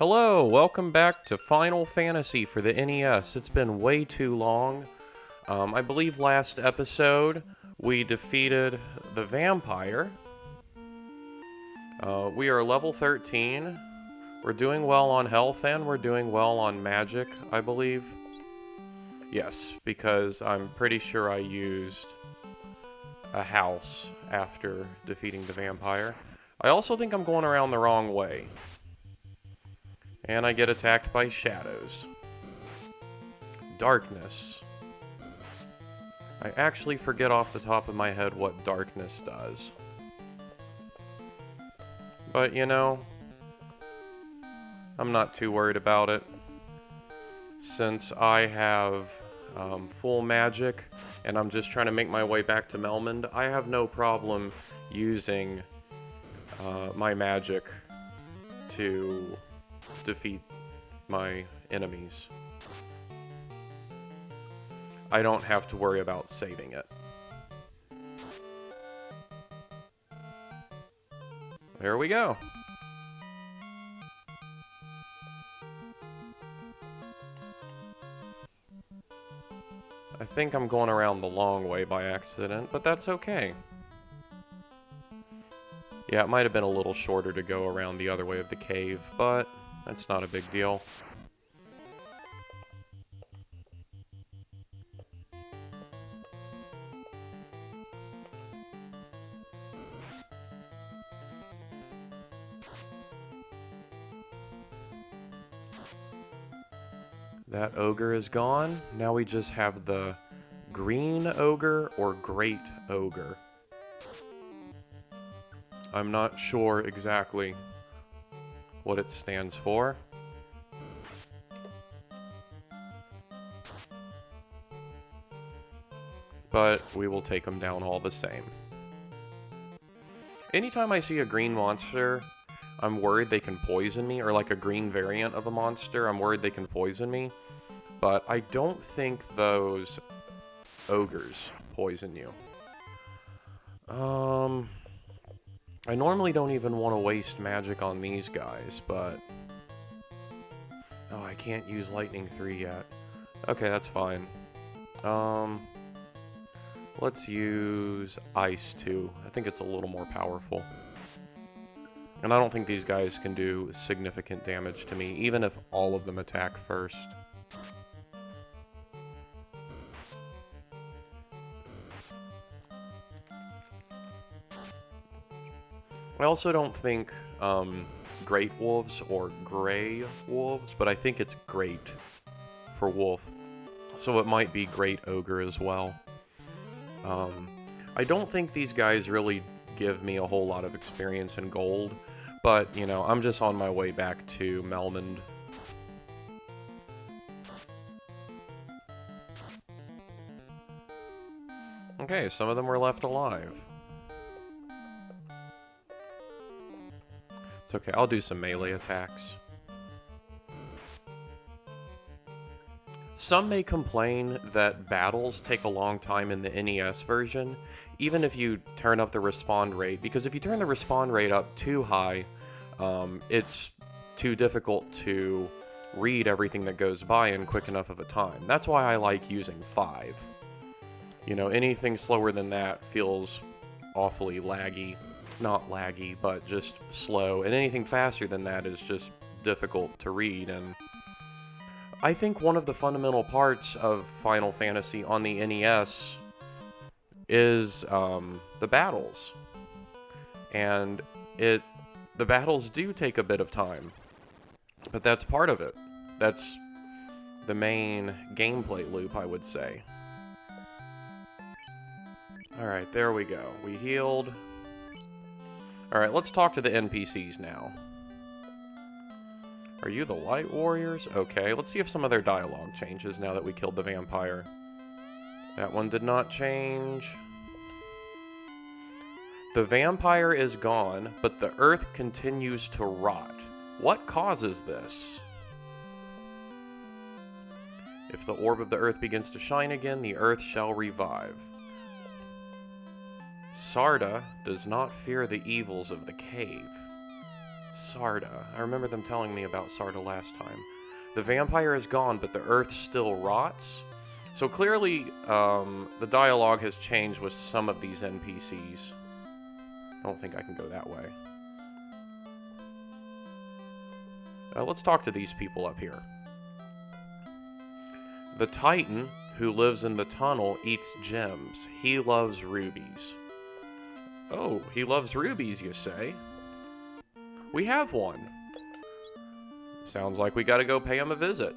Hello, welcome back to Final Fantasy for the NES. It's been way too long. I believe last episode we defeated the vampire. We are level 13. We're doing well on health and we're doing well on magic, I believe. Yes, because I'm pretty sure I used a house after defeating the vampire. I also think I'm going around the wrong way. And I get attacked by shadows. Darkness. I actually forget off the top of my head what darkness does. But, you know, I'm not too worried about it. Since I have full magic, and I'm just trying to make my way back to Melmond, I have no problem using my magic to defeat my enemies. I don't have to worry about saving it. There we go. I think I'm going around the long way by accident, but that's okay. Yeah, it might have been a little shorter to go around the other way of the cave, but that's not a big deal. That ogre is gone. Now we just have the green ogre or great ogre. I'm not sure exactly what it stands for. But we will take them down all the same. Anytime I see a green monster, I'm worried they can poison me, or like a green variant of a monster, I'm worried they can poison me. But I don't think those ogres poison you. I normally don't even want to waste magic on these guys, but... Oh, I can't use Lightning 3 yet. Okay, that's fine. Let's use Ice 2. I think it's a little more powerful. And I don't think these guys can do significant damage to me, even if all of them attack first. I also don't think great wolves or gray wolves, but I think it's great for wolf. So it might be great ogre as well. I don't think these guys really give me a whole lot of experience in gold, but, you know, I'm just on my way back to Melmond. Okay, some of them were left alive. It's okay, I'll do some melee attacks. Some may complain that battles take a long time in the NES version, even if you turn up the respawn rate, because if you turn the respawn rate up too high, it's too difficult to read everything that goes by in quick enough of a time. That's why I like using 5. You know, anything slower than that feels awfully laggy. Not laggy, but just slow, and anything faster than that is just difficult to read. And I think one of the fundamental parts of Final Fantasy on the NES is the battles, and the battles do take a bit of time, but that's part of it. That's the main gameplay loop, I would say. Alright, there we go. We healed. Alright, let's talk to the NPCs now. Are you the Light Warriors? Okay, let's see if some of their dialogue changes now that we killed the vampire. That one did not change. The vampire is gone, but the earth continues to rot. What causes this? If the orb of the earth begins to shine again, the earth shall revive. Sarda does not fear the evils of the cave. Sarda. I remember them telling me about Sarda last time. The vampire is gone, but the earth still rots. So clearly, the dialogue has changed with some of these NPCs. I don't think I can go that way. Let's talk to these people up here. The Titan, who lives in the tunnel, eats gems. He loves rubies. Oh, he loves rubies, you say? We have one. Sounds like we gotta go pay him a visit.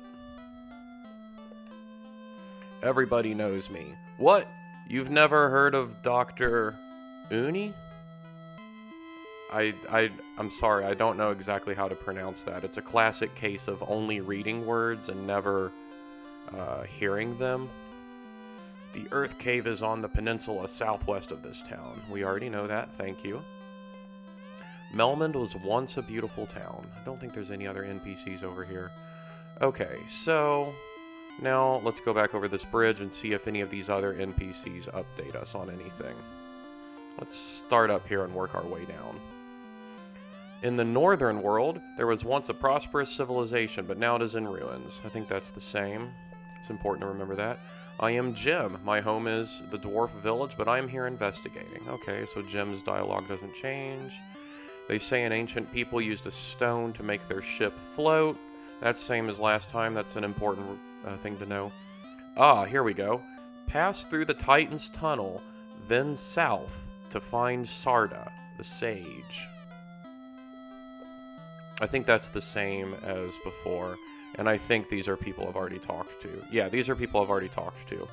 Everybody knows me. What? You've never heard of Dr. Uni? I'm sorry, I don't know exactly how to pronounce that. It's a classic case of only reading words and never hearing them. The Earth Cave is on the peninsula southwest of this town. We already know that, thank you. Melmond was once a beautiful town. I don't think there's any other NPCs over here. Okay, so now let's go back over this bridge and see if any of these other NPCs update us on anything. Let's start up here and work our way down. In the northern world, there was once a prosperous civilization, but now it is in ruins. I think that's the same. It's important to remember that. I am Jim. My home is the dwarf village, but I am here investigating. Okay, so Jim's dialogue doesn't change. They say an ancient people used a stone to make their ship float. That's the same as last time. That's an important thing to know. Ah, here we go. Pass through the Titan's tunnel, then south to find Sarda, the sage. I think that's the same as before, and I think these are people I've already talked to. Yeah, these are people I've already talked to.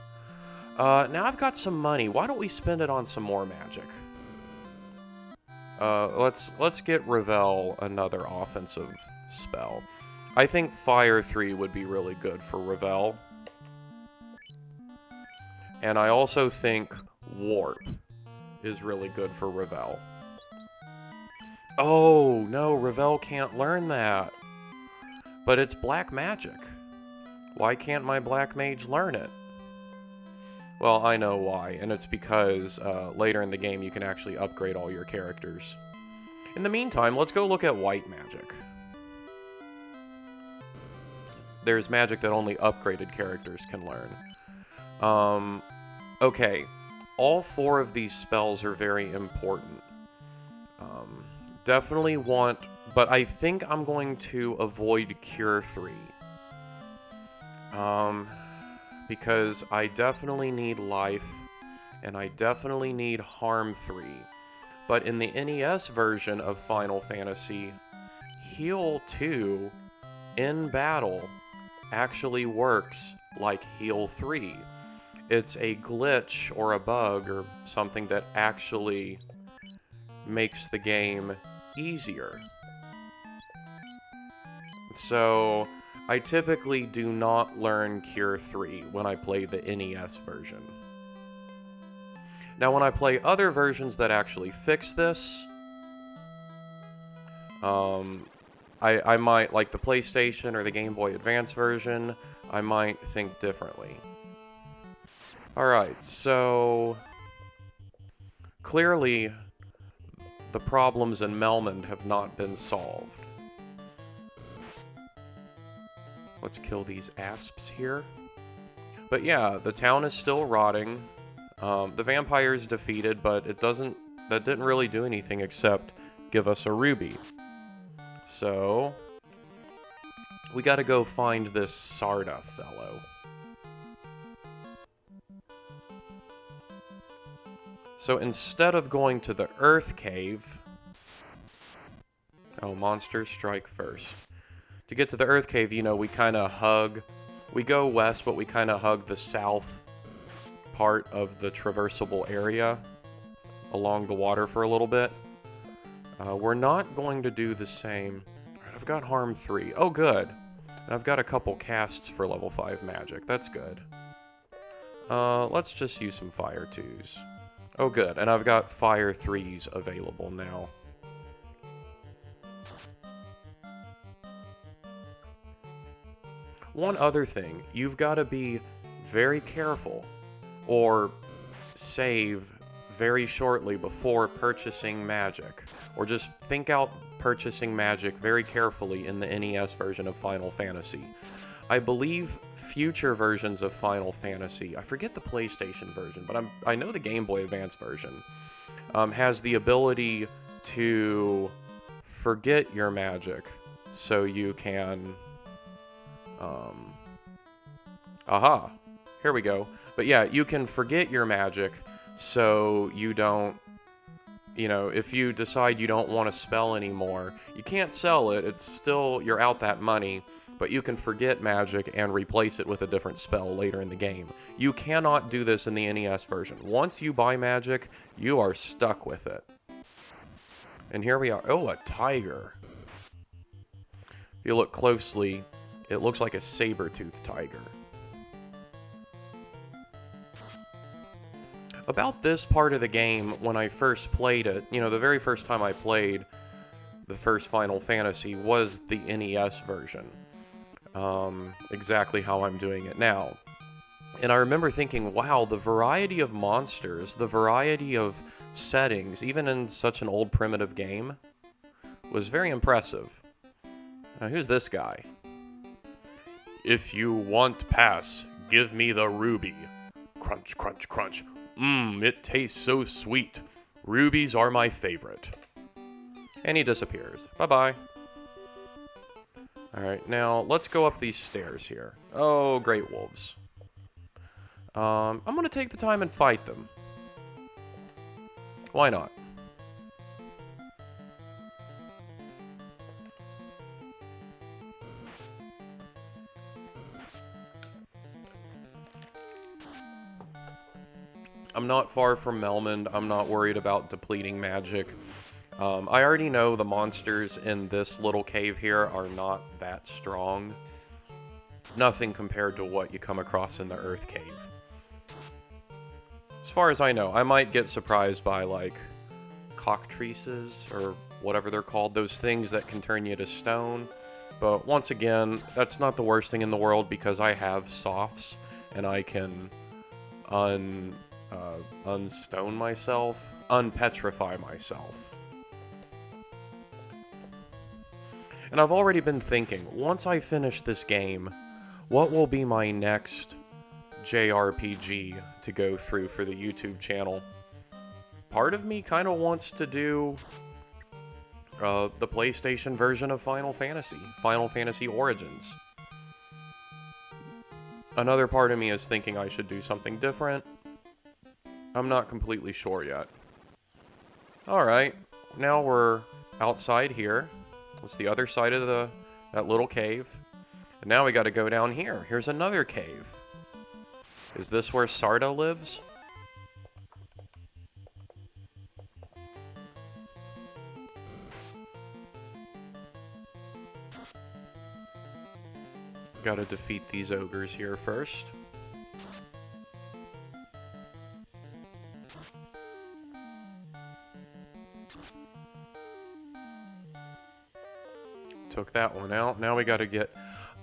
Now I've got some money. Why don't we spend it on some more magic? Let's get Ravel another offensive spell. I think Fire 3 would be really good for Ravel. And I also think Warp is really good for Ravel. Oh, no, Ravel can't learn that. But it's black magic. Why can't my black mage learn it? Well, I know why, and it's because later in the game you can actually upgrade all your characters. In the meantime, let's go look at white magic. There's magic that only upgraded characters can learn. Okay, all 4 of these spells are very important. Definitely want, but I think I'm going to avoid Cure 3. Because I definitely need life, and I definitely need Harm 3. But in the NES version of Final Fantasy, Heal 2 in battle actually works like Heal 3. It's a glitch or a bug or something that actually makes the game easier. So I typically do not learn Cure 3 when I play the NES version. Now when I play other versions that actually fix this, I might, like the PlayStation or the Game Boy Advance version, I might think differently. Alright, so clearly the problems in Melmond have not been solved. Let's kill these asps here. But yeah, the town is still rotting. The vampire's defeated, but that didn't really do anything except give us a ruby. So we gotta go find this Sarda fellow. So instead of going to the Earth Cave... Oh, monsters strike first. To get to the Earth Cave, you know, we kind of hug... We go west, but we kind of hug the south part of the traversable area along the water for a little bit. We're not going to do the same... I've got Harm 3. Oh, good. And I've got a couple casts for level 5 magic. That's good. Let's just use some Fire 2s. Oh, good. And I've got Fire 3s available now. One other thing. You've got to be very careful or save very shortly before purchasing magic. Or just think purchasing magic very carefully in the NES version of Final Fantasy. I believe future versions of Final Fantasy, I forget the PlayStation version, but I know the Game Boy Advance version, has the ability to forget your magic so you can... aha, here we go. But yeah, you can forget your magic so you don't, you know, if you decide you don't want to spell anymore, you can't sell it, it's still, you're out that money, but you can forget magic and replace it with a different spell later in the game. You cannot do this in the NES version. Once you buy magic, you are stuck with it. And here we are. Oh, a tiger. If you look closely, it looks like a saber-toothed tiger. About this part of the game, when I first played it, you know, the very first time I played the first Final Fantasy was the NES version. Exactly how I'm doing it now. And I remember thinking, wow, the variety of monsters, the variety of settings, even in such an old primitive game, was very impressive. Now, who's this guy? If you want pass, give me the ruby. Crunch, crunch, crunch. Mmm, it tastes so sweet. Rubies are my favorite. And he disappears. Bye-bye. Alright, now let's go up these stairs here. Oh, great wolves. I'm gonna take the time and fight them. Why not? I'm not far from Melmond. I'm not worried about depleting magic. I already know the monsters in this little cave here are not that strong. Nothing compared to what you come across in the Earth Cave. As far as I know, I might get surprised by, like, Coctrices, or whatever they're called, those things that can turn you to stone. But once again, that's not the worst thing in the world because I have softs, and I can unstone myself, unpetrify myself. And I've already been thinking, once I finish this game, what will be my next JRPG to go through for the YouTube channel? Part of me kind of wants to do the PlayStation version of Final Fantasy Origins. Another part of me is thinking I should do something different. I'm not completely sure yet. Alright, now we're outside here. It's the other side of that little cave. And now we gotta go down here. Here's another cave. Is this where Sarda lives? Gotta defeat these ogres here first. Took that one out. Now we gotta get...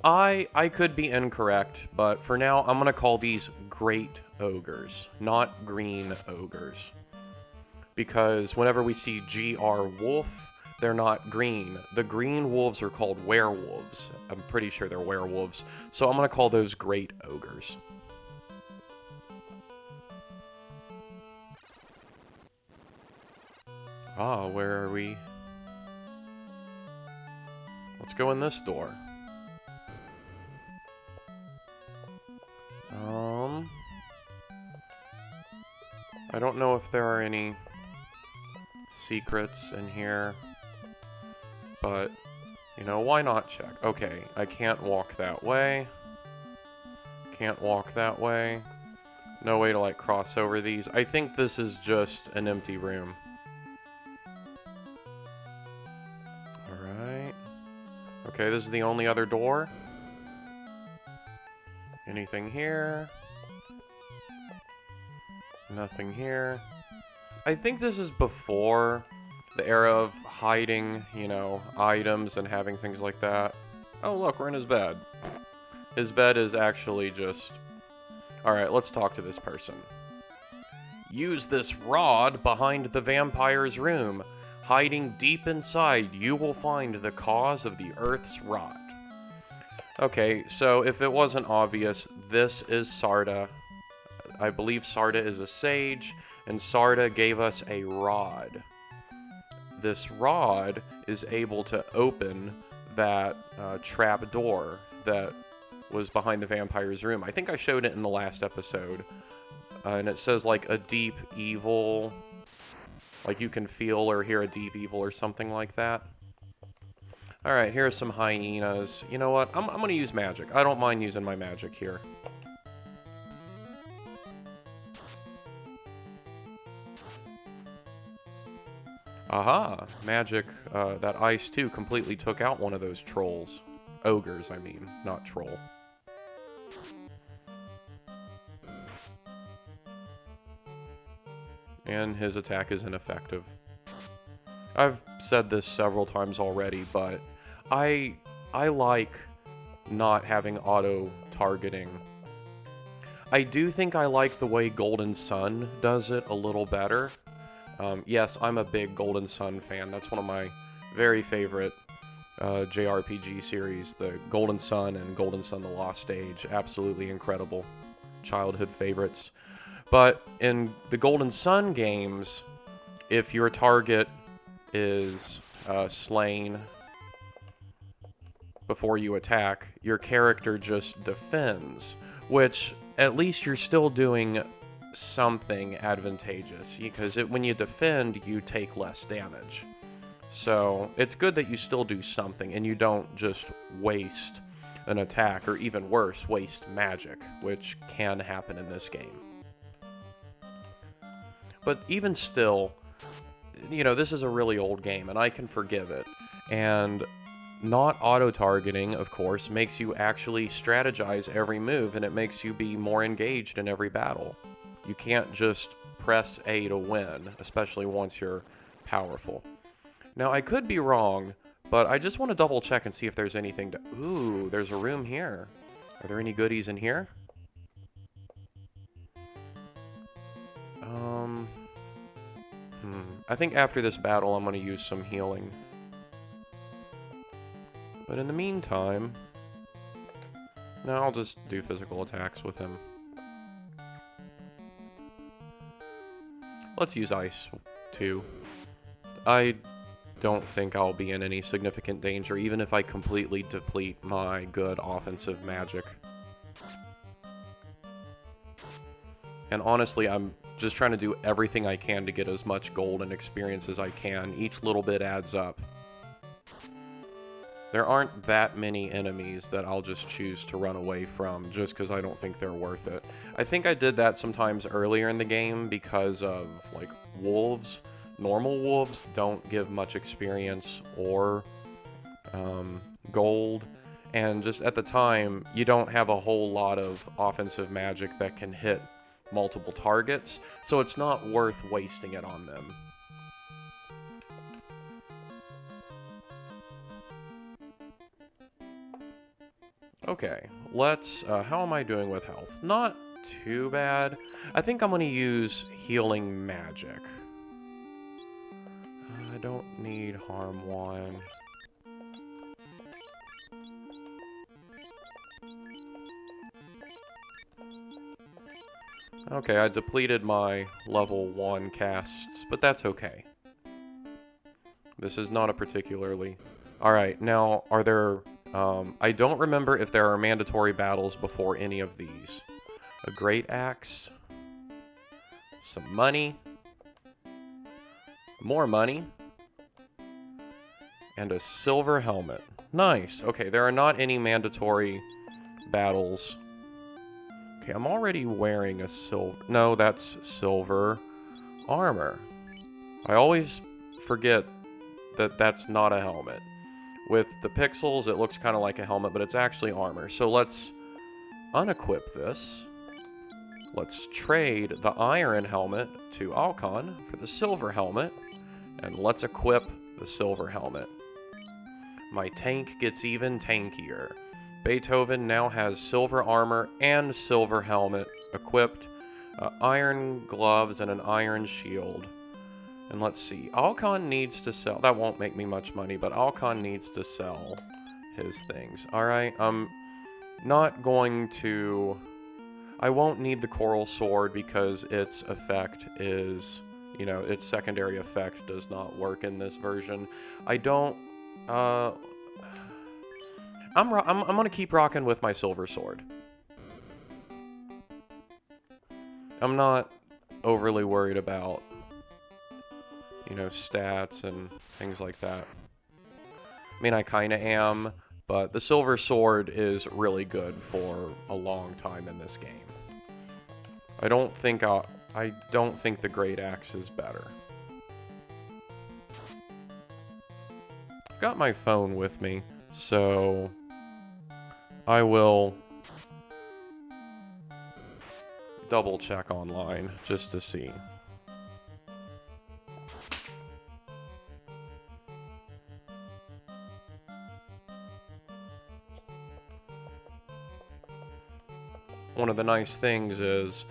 I could be incorrect, but for now, I'm gonna call these great ogres, not green ogres. Because whenever we see GR wolf, they're not green. The green wolves are called werewolves. I'm pretty sure they're werewolves. So I'm gonna call those great ogres. Ah, where are we? Let's go in this door. I don't know if there are any secrets in here, but, you know, why not check? Okay, I can't walk that way. Can't walk that way. No way to, like, cross over these. I think this is just an empty room. Alright. Okay, this is the only other door. Anything here? Nothing here. I think this is before the era of hiding, you know, items and having things like that. Oh, look, we're in his bed. His bed is actually just... Alright, let's talk to this person. Use this rod behind the vampire's room. Hiding deep inside, you will find the cause of the Earth's rot. Okay, so if it wasn't obvious, this is Sarda. I believe Sarda is a sage, and Sarda gave us a rod. This rod is able to open that trap door that was behind the vampire's room. I think I showed it in the last episode. And it says like a deep evil, like you can feel or hear a deep evil or something like that. Alright, here are some hyenas. You know what? I'm going to use magic. I don't mind using my magic here. Aha! Magic, that ice too completely took out one of those trolls. Ogres, I mean, not troll. And his attack is ineffective. I've said this several times already, but I like not having auto-targeting. I do think I like the way Golden Sun does it a little better. Yes, I'm a big Golden Sun fan. That's one of my very favorite JRPG series. The Golden Sun and Golden Sun The Lost Age. Absolutely incredible. Childhood favorites. But in the Golden Sun games, if your target is slain before you attack, your character just defends, which at least you're still doing something advantageous, because when you defend, you take less damage. So it's good that you still do something, and you don't just waste an attack, or even worse, waste magic, which can happen in this game. But even still, you know, this is a really old game, and I can forgive it. And not auto-targeting, of course, makes you actually strategize every move, and it makes you be more engaged in every battle. You can't just press A to win, especially once you're powerful. Now, I could be wrong, but I just want to double check and see if there's anything to... Ooh, there's a room here. Are there any goodies in here? I think after this battle, I'm going to use some healing. But in the meantime... No, I'll just do physical attacks with him. Let's use ice, too. I don't think I'll be in any significant danger, even if I completely deplete my good offensive magic. And honestly, I'm just trying to do everything I can to get as much gold and experience as I can. Each little bit adds up. There aren't that many enemies that I'll just choose to run away from just because I don't think they're worth it. I think I did that sometimes earlier in the game because of, like, wolves. Normal wolves don't give much experience or gold. And just at the time, you don't have a whole lot of offensive magic that can hit multiple targets, so it's not worth wasting it on them. Okay, let's, how am I doing with health? Not too bad. I think I'm going to use healing magic. I don't need harm 1. Okay, I depleted my level 1 casts, but that's okay. This is not a particularly... Alright, now, are there... I don't remember if there are mandatory battles before any of these. A great axe. Some money. More money. And a silver helmet. Nice. Okay, there are not any mandatory battles. Okay, I'm already wearing a silver... No, that's silver armor. I always forget that that's not a helmet. With the pixels, it looks kind of like a helmet, but it's actually armor. So let's unequip this. Let's trade the iron helmet to Alcon for the silver helmet. And let's equip the silver helmet. My tank gets even tankier. Beethoven now has silver armor and silver helmet equipped, iron gloves, and an iron shield. And let's see. Alcon needs to sell. That won't make me much money, but Alcon needs to sell his things. Alright, I'm not going to... I won't need the Coral Sword because its effect is... You know, its secondary effect does not work in this version. I don't... I'm gonna keep rocking with my Silver Sword. I'm not overly worried about, you know, stats and things like that. I mean, I kind of am, but the Silver Sword is really good for a long time in this game. I don't think the Great Axe is better. I've got my phone with me, so I will double check online just to see. One of the nice things is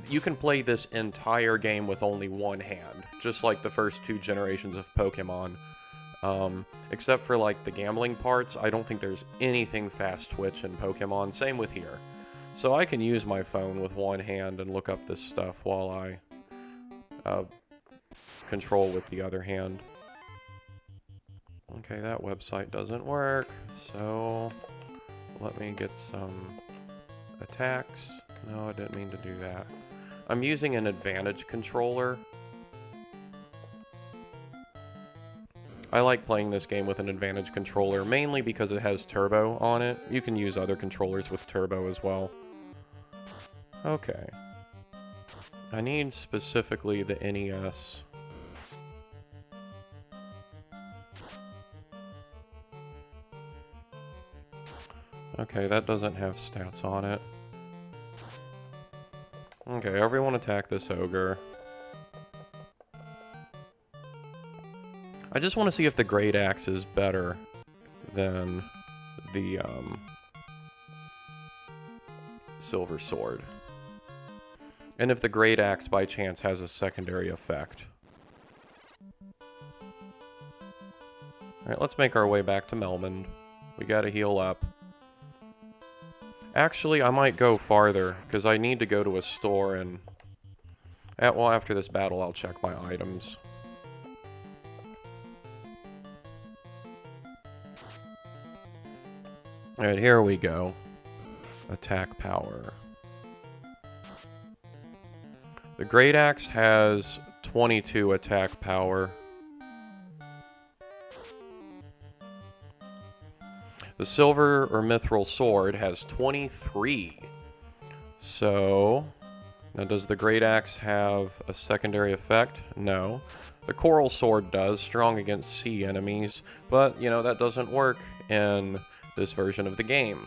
you can play this entire game with only one hand, just like the first 2 generations of Pokemon. Except for like the gambling parts, I don't think there's anything fast twitch in Pokemon. Same with here. So I can use my phone with one hand and look up this stuff while I control with the other hand. Okay, that website doesn't work, so let me get some attacks. No, I didn't mean to do that. I'm using an advantage controller. I like playing this game with an advantage controller, mainly because it has turbo on it. You can use other controllers with turbo as well. Okay. I need specifically the NES. Okay, that doesn't have stats on it. Okay, everyone attack this ogre. I just want to see if the Great Axe is better than the Silver Sword. And if the Great Axe by chance has a secondary effect. Alright, let's make our way back to Melmond. We gotta heal up. Actually, I might go farther, because I need to go to a store and... well, after this battle, I'll check my items. Alright, here we go. Attack power. The Great Axe has 22 attack power. The Silver or Mithril Sword has 23. So, now does the Great Axe have a secondary effect? No. The Coral Sword does, strong against sea enemies, but, you know, that doesn't work in this version of the game.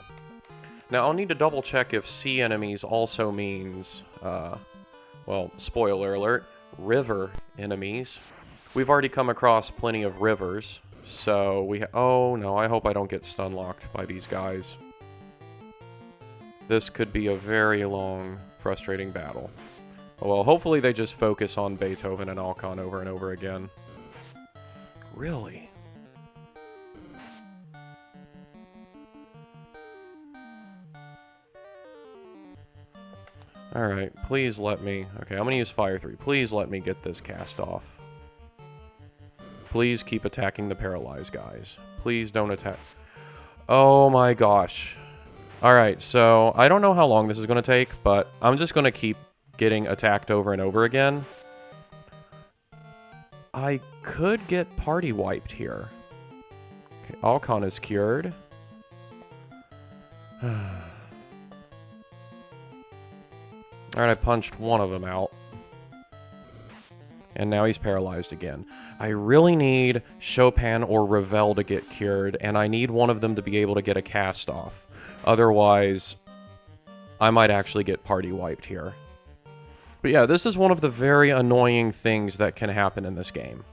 Now, I'll need to double check if sea enemies also means, well, spoiler alert, river enemies. We've already come across plenty of rivers, so oh no, I hope I don't get stunlocked by these guys. This could be a very long, frustrating battle. Well, hopefully they just focus on Beethoven and Alcon over and over again. Really? Alright, please let me... Okay, I'm gonna use Fire 3. Please let me get this cast off. Please keep attacking the paralyzed guys. Please don't attack... Oh my gosh. Alright, so I don't know how long this is gonna take, but I'm just gonna keep getting attacked over and over again. I could get party wiped here. Okay, Alcon is cured. Alright, I punched one of them out. And now he's paralyzed again. I really need Chopin or Ravel to get cured, and I need one of them to be able to get a cast off. Otherwise, I might actually get party wiped here. But yeah, this is one of the very annoying things that can happen in this game.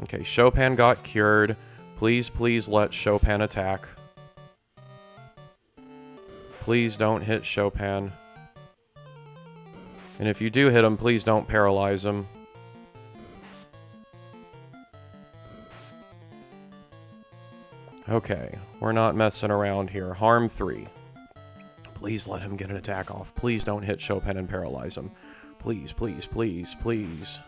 Okay, Chopin got cured. Please, please let Chopin attack. Please don't hit Chopin. And if you do hit him, please don't paralyze him. Okay, we're not messing around here. Harm 3. Please let him get an attack off. Please don't hit Chopin and paralyze him. Please, please, please, please.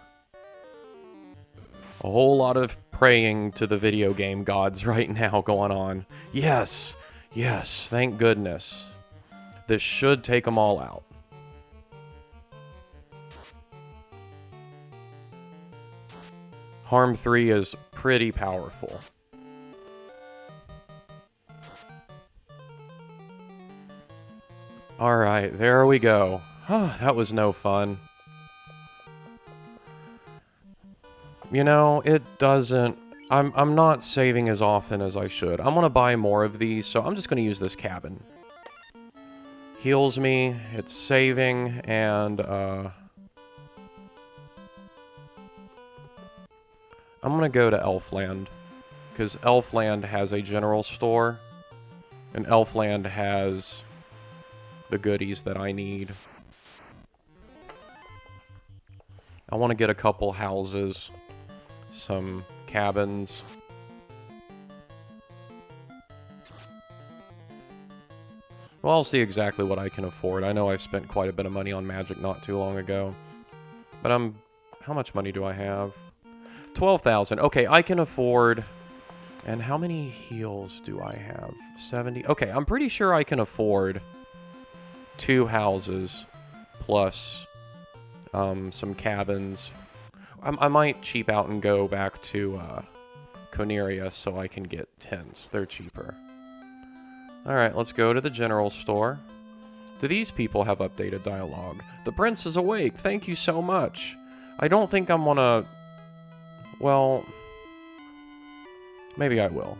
A whole lot of praying to the video game gods right now going on. Yes! Yes, thank goodness. This should take them all out. Harm 3 is pretty powerful. Alright, there we go. Oh, that was no fun. You know, it doesn't... I'm not saving as often as I should. I'm going to buy more of these, so I'm just going to use this cabin. Heals me, it's saving, and, I'm going to go to Elfland, because Elfland has a general store, and Elfland has the goodies that I need. I want to get a couple houses, some cabins. Well, I'll see exactly what I can afford. I know I spent quite a bit of money on magic not too long ago. But how much money do I have? 12,000. Okay, I can afford... And how many heals do I have? 70? Okay, I'm pretty sure I can afford 2 houses plus some cabins. I might cheap out and go back to Coneria so I can get tents. They're cheaper. Alright, let's go to the general store. Do these people have updated dialogue? The prince is awake. Thank you so much. I don't think I'm gonna... Well... Maybe I will.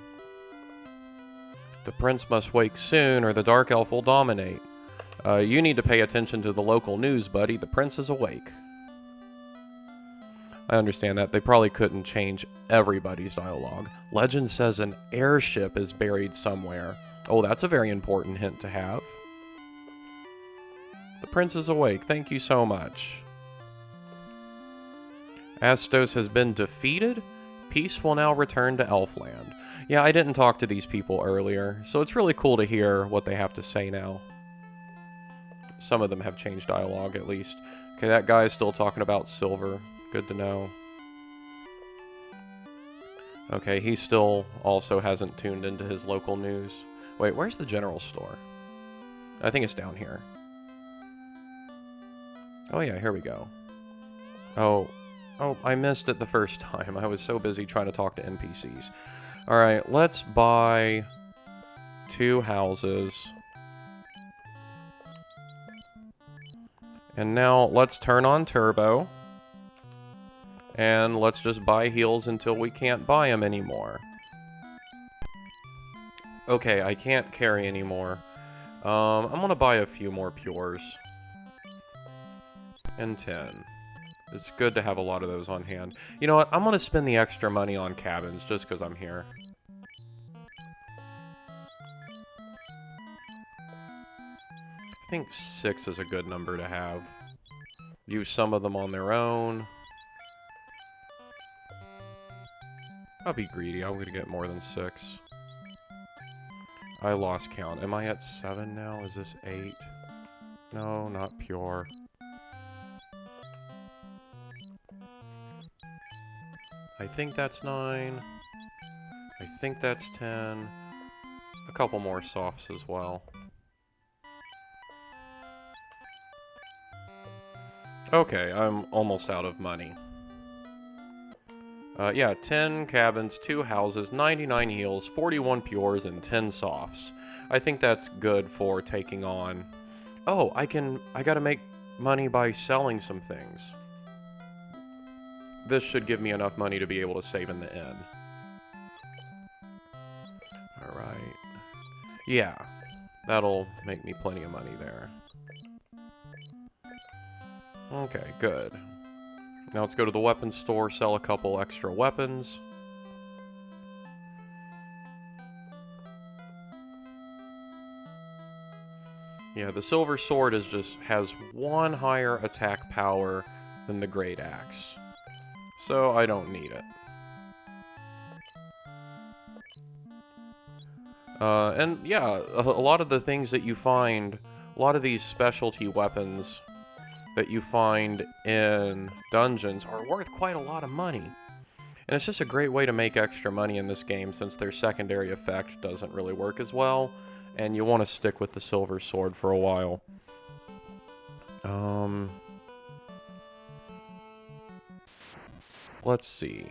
The prince must wake soon or the dark elf will dominate. You need to pay attention to the local news, buddy. The prince is awake. I understand that. They probably couldn't change everybody's dialogue. Legend says an airship is buried somewhere. Oh, that's a very important hint to have. The prince is awake. Thank you so much. Astos has been defeated. Peace will now return to Elfland. Yeah, I didn't talk to these people earlier, so it's really cool to hear what they have to say now. Some of them have changed dialogue, at least. Okay, that guy's still talking about silver. Good to know. Okay, he still also hasn't tuned into his local news. Wait, where's the general store? I think it's down here. Oh yeah, here we go. Oh, I missed it the first time. I was so busy trying to talk to NPCs. Alright, let's buy 2 houses. And now let's turn on turbo. And let's just buy heals until we can't buy them anymore. Okay, I can't carry anymore. I'm gonna buy a few more pures. And 10. It's good to have a lot of those on hand. You know what? I'm gonna spend the extra money on cabins just because I'm here. I think 6 is a good number to have. Use some of them on their own. I'll be greedy. I'm gonna get more than 6. I lost count. Am I at 7 now? Is this 8? No, not pure. I think that's 9. I think that's 10. A couple more softs as well. Okay, I'm almost out of money. Yeah, 10 cabins, 2 houses, 99 heals, 41 pures, and 10 softs. I think that's good for taking on... Oh, I gotta make money by selling some things. This should give me enough money to be able to save in the inn. Alright. Yeah, that'll make me plenty of money there. Okay, good. Now let's go to the weapons store, sell a couple extra weapons. Yeah, the silver sword has one higher attack power than the great axe. So I don't need it. And yeah, a lot of the things that you find, a lot of these specialty weapons that you find in dungeons are worth quite a lot of money. And it's just a great way to make extra money in this game since their secondary effect doesn't really work as well. And you want to stick with the silver sword for a while. Let's see.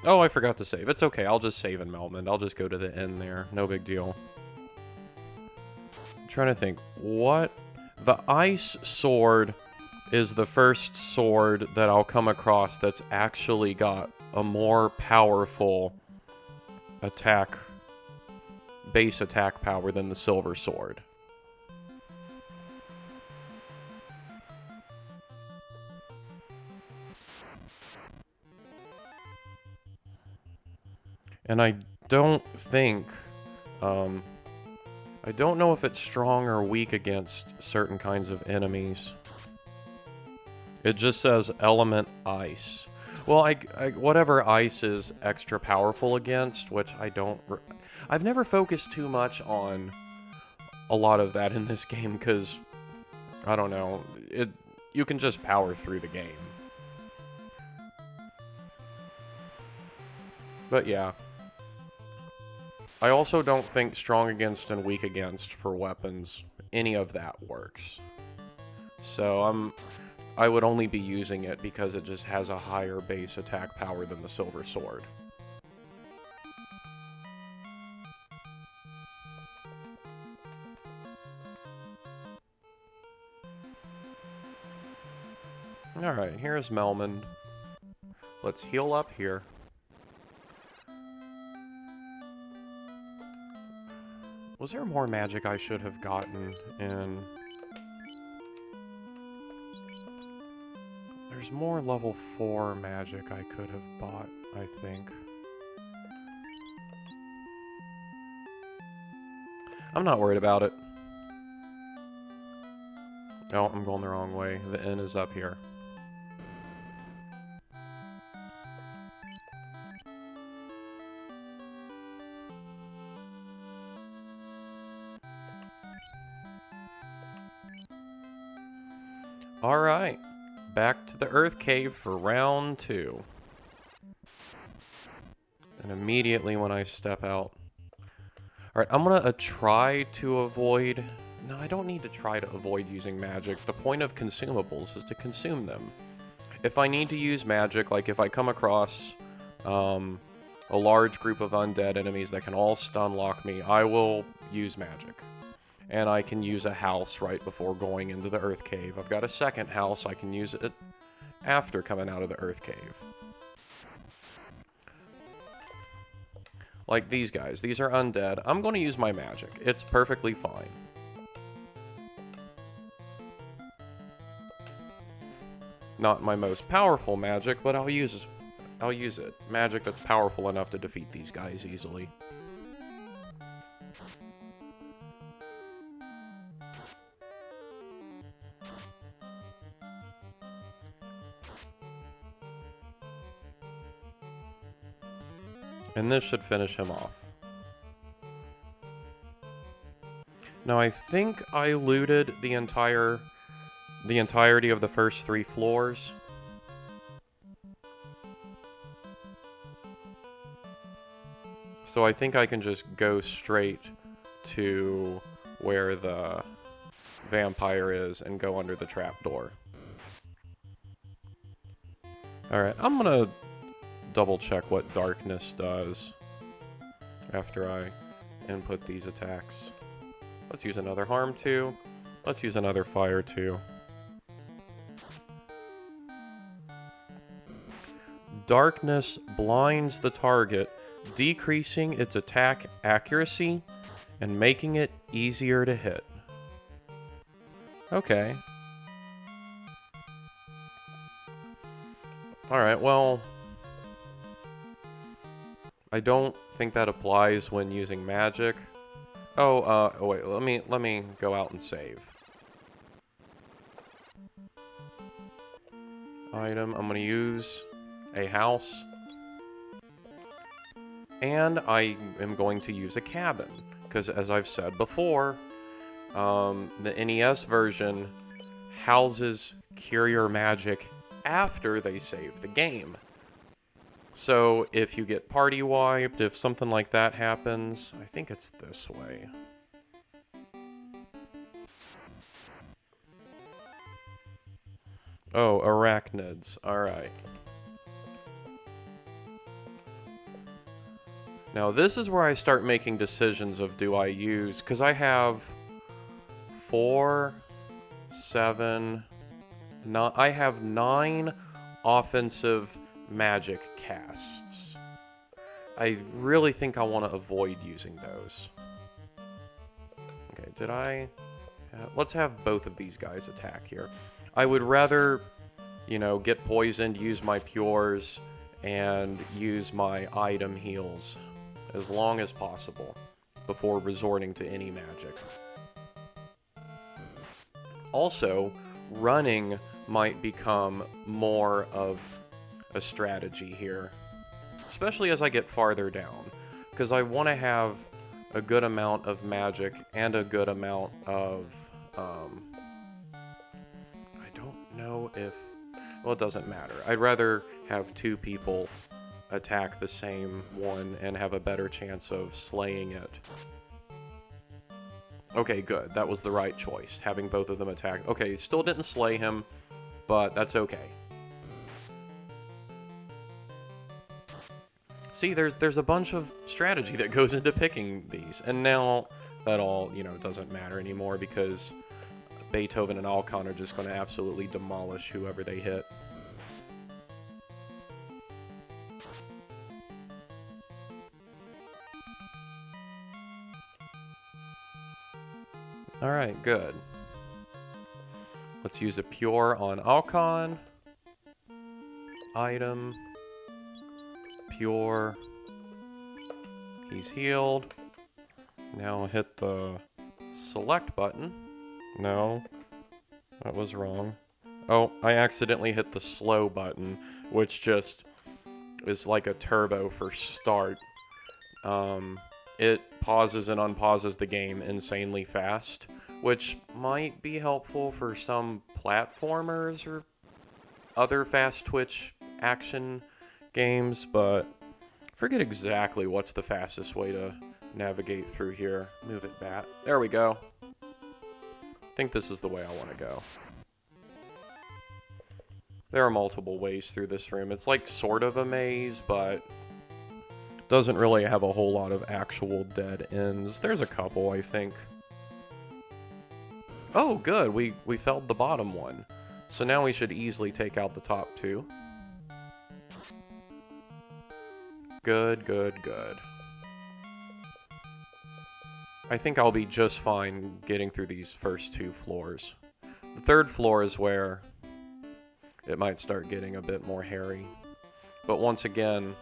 Oh, I forgot to save. It's okay, I'll just save in Melmond. I'll just go to the inn there. No big deal. I'm trying to think. What? The ice sword is the first sword that I'll come across that's actually got a more powerful base attack power than the silver sword. And I don't think, I don't know if it's strong or weak against certain kinds of enemies. It just says element ice. Well, whatever ice is extra powerful against, which I've never focused too much on a lot of that in this game, because, I don't know, you can just power through the game. But yeah. I also don't think strong against and weak against for weapons, any of that works. So I would only be using it because it just has a higher base attack power than the silver sword. Alright, here's Melmond. Let's heal up here. Was there more magic I should have gotten in? There's more level 4 magic I could have bought, I think. I'm not worried about it. Oh, I'm going the wrong way. The inn is up here. Alright, back to the Earth Cave for round 2. And immediately when I step out... Alright, I'm gonna try to avoid... No, I don't need to try to avoid using magic. The point of consumables is to consume them. If I need to use magic, like if I come across a large group of undead enemies that can all stun lock me, I will use magic. And I can use a house right before going into the Earth Cave. I've got a second house, I can use it after coming out of the Earth Cave. Like these guys, these are undead. I'm going to use my magic. It's perfectly fine. Not my most powerful magic, but I'll use it. Magic that's powerful enough to defeat these guys easily. And this should finish him off. Now I think I looted the entirety of the first 3 floors. So I think I can just go straight to where the vampire is and go under the trapdoor. Alright, I'm gonna double check what darkness does after I input these attacks. Let's use another harm 2. Let's use another fire 2. Darkness blinds the target, decreasing its attack accuracy and making it easier to hit. Okay. Alright, well... I don't think that applies when using magic. Oh, wait, let me go out and save. Item. I'm going to use a house. And I am going to use a cabin. Because as I've said before, the NES version houses cure your magic after they save the game. So if you get party wiped, if something like that happens, I think it's this way. Oh, arachnids. Alright. Now this is where I start making decisions of do I use, because I have 4, 7, I have 9 offensive magic casts. I really think I want to avoid using those. Okay, did I... let's have both of these guys attack here. I would rather, you know, get poisoned, use my Pures, and use my item heals as long as possible before resorting to any magic. Also, running might become more of a strategy here, especially as I get farther down, because I want to have a good amount of magic and a good amount of, I don't know if, well, it doesn't matter. I'd rather have 2 people attack the same one and have a better chance of slaying it. Okay, good. That was the right choice, having both of them attack. Okay, still didn't slay him, but that's okay. See, there's a bunch of strategy that goes into picking these, and now that all, you know, doesn't matter anymore because Beethoven and Alcon are just going to absolutely demolish whoever they hit. Alright, good. Let's use a Pure on Alcon. Item. Pure. He's healed. Now hit the select button. No, that was wrong. Oh, I accidentally hit the slow button, which just is like a turbo for start. It pauses and unpauses the game insanely fast, which might be helpful for some platformers or other fast twitch action games, but I forget exactly what's the fastest way to navigate through here. Move it back. There we go. I think this is the way I want to go. There are multiple ways through this room. It's like sort of a maze, but doesn't really have a whole lot of actual dead ends. There's a couple, I think. Oh, good. We felled the bottom one. So now we should easily take out the top 2. Good, good, good. I think I'll be just fine getting through these first 2 floors. The 3rd floor is where it might start getting a bit more hairy. But once again,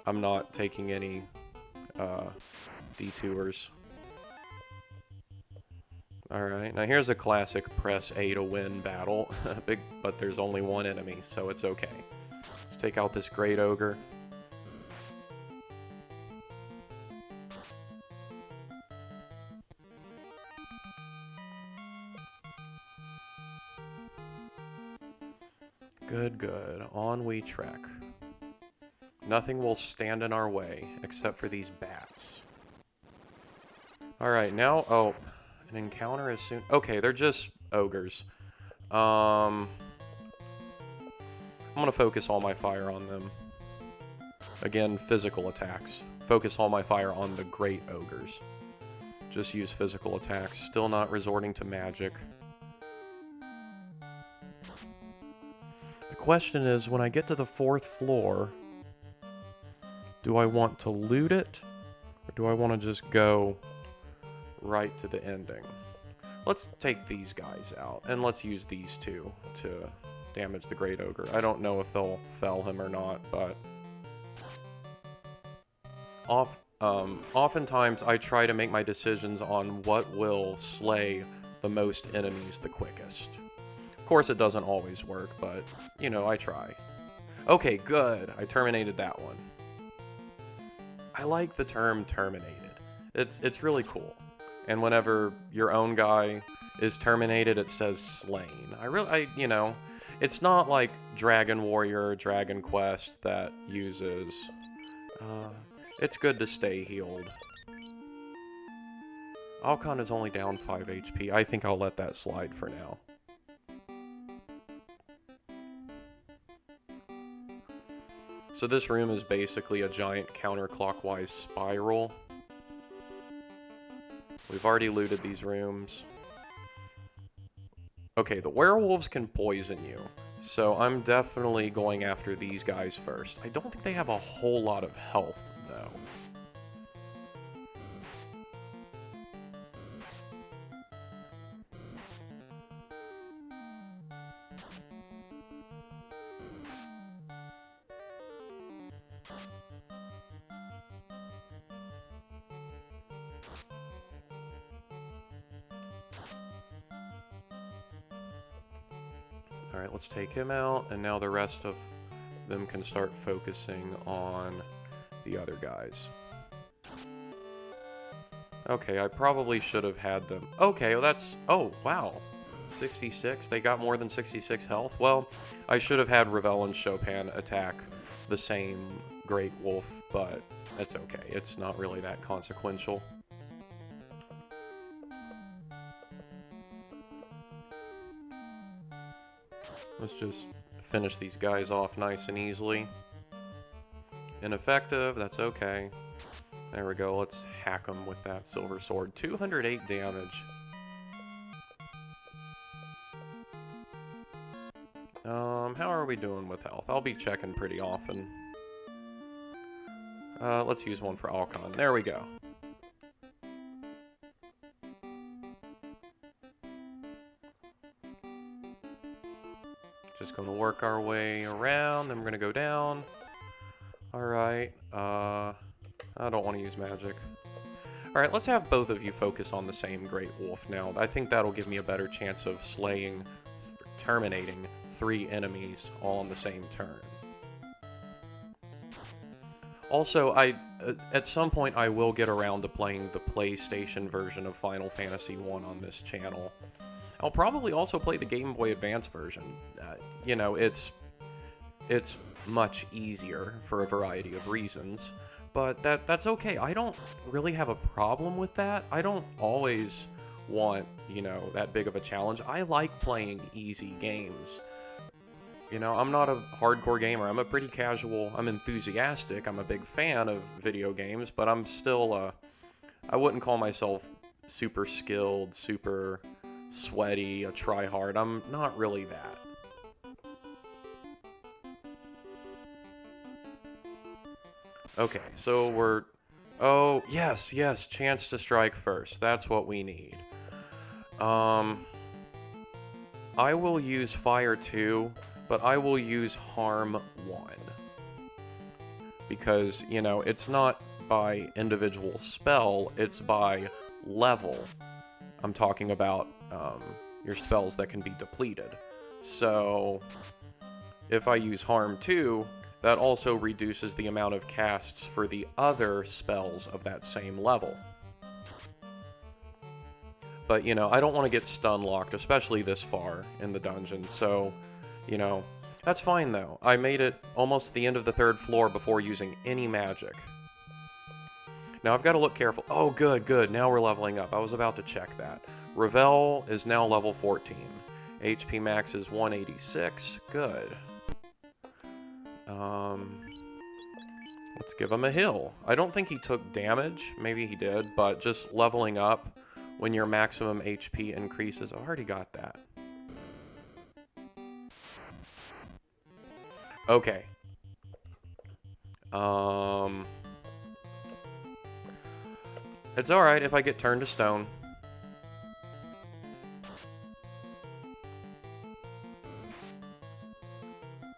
I'm not taking any detours. Alright, now here's a classic press A to win battle, but there's only one enemy, so it's okay. Let's take out this Great Ogre. Good, good. On we trek. Nothing will stand in our way, except for these bats. Alright, now... oh, an encounter is soon... okay, they're just ogres. I'm gonna focus all my fire on them. Again, physical attacks. Focus all my fire on the great ogres. Just use physical attacks. Still not resorting to magic. The question is, when I get to the 4th floor... do I want to loot it, or do I want to just go right to the ending? Let's take these guys out, and let's use these 2 to damage the Great Ogre. I don't know if they'll fell him or not, but... oftentimes I try to make my decisions on what will slay the most enemies the quickest. Of course, it doesn't always work, but, you know, I try. Okay, good. I terminated that one. I like the term terminated. It's really cool. And whenever your own guy is terminated, it says slain. You know, it's not like Dragon Warrior or Dragon Quest that uses... it's good to stay healed. Alcon is only down 5 HP. I think I'll let that slide for now. So this room is basically a giant counterclockwise spiral. We've already looted these rooms. Okay, the werewolves can poison you, so I'm definitely going after these guys first. I don't think they have a whole lot of health, though. Alright, let's take him out, and now the rest of them can start focusing on the other guys. Okay, I probably should have had them... Okay, well that's... Oh, wow. 66? They got more than 66 health? Well, I should have had Ravel and Chopin attack the same Great Wolf, but that's okay. It's not really that consequential. Let's just finish these guys off nice and easily. Ineffective, that's okay. There we go, let's hack them with that silver sword. 208 damage. How are we doing with health? I'll be checking pretty often. Let's use one for Alcon. There we go. Just gonna work our way around, then we're gonna go down. Alright, I don't want to use magic. Alright, let's have both of you focus on the same Great Wolf now. I think that'll give me a better chance of terminating 3 enemies all on the same turn. Also, at some point I will get around to playing the PlayStation version of Final Fantasy 1 on this channel. I'll probably also play the Game Boy Advance version. You know, it's much easier for a variety of reasons, but that's okay. I don't really have a problem with that. I don't always want, you know, that big of a challenge. I like playing easy games. You know, I'm not a hardcore gamer. I'm a pretty casual, I'm enthusiastic. I'm a big fan of video games, but I'm still, I wouldn't call myself super skilled, super sweaty, a tryhard. I'm not really that. Okay, so we're... Oh, yes, chance to strike first. That's what we need. I will use Fire 2, but I will use Harm 1. Because, you know, it's not by individual spell, it's by level. I'm talking about your spells that can be depleted. So, if I use Harm 2, that also reduces the amount of casts for the other spells of that same level. But, you know, I don't want to get stunlocked, especially this far in the dungeon, so, you know, that's fine though. I made it almost to the end of the 3rd floor before using any magic. Now I've got to look careful. Oh, good. Now we're leveling up. I was about to check that. Ravel is now level 14. HP max is 186. Good. Let's give him a heal. I don't think he took damage. Maybe he did, but just leveling up when your maximum HP increases. I already got that. Okay. It's alright if I get turned to stone.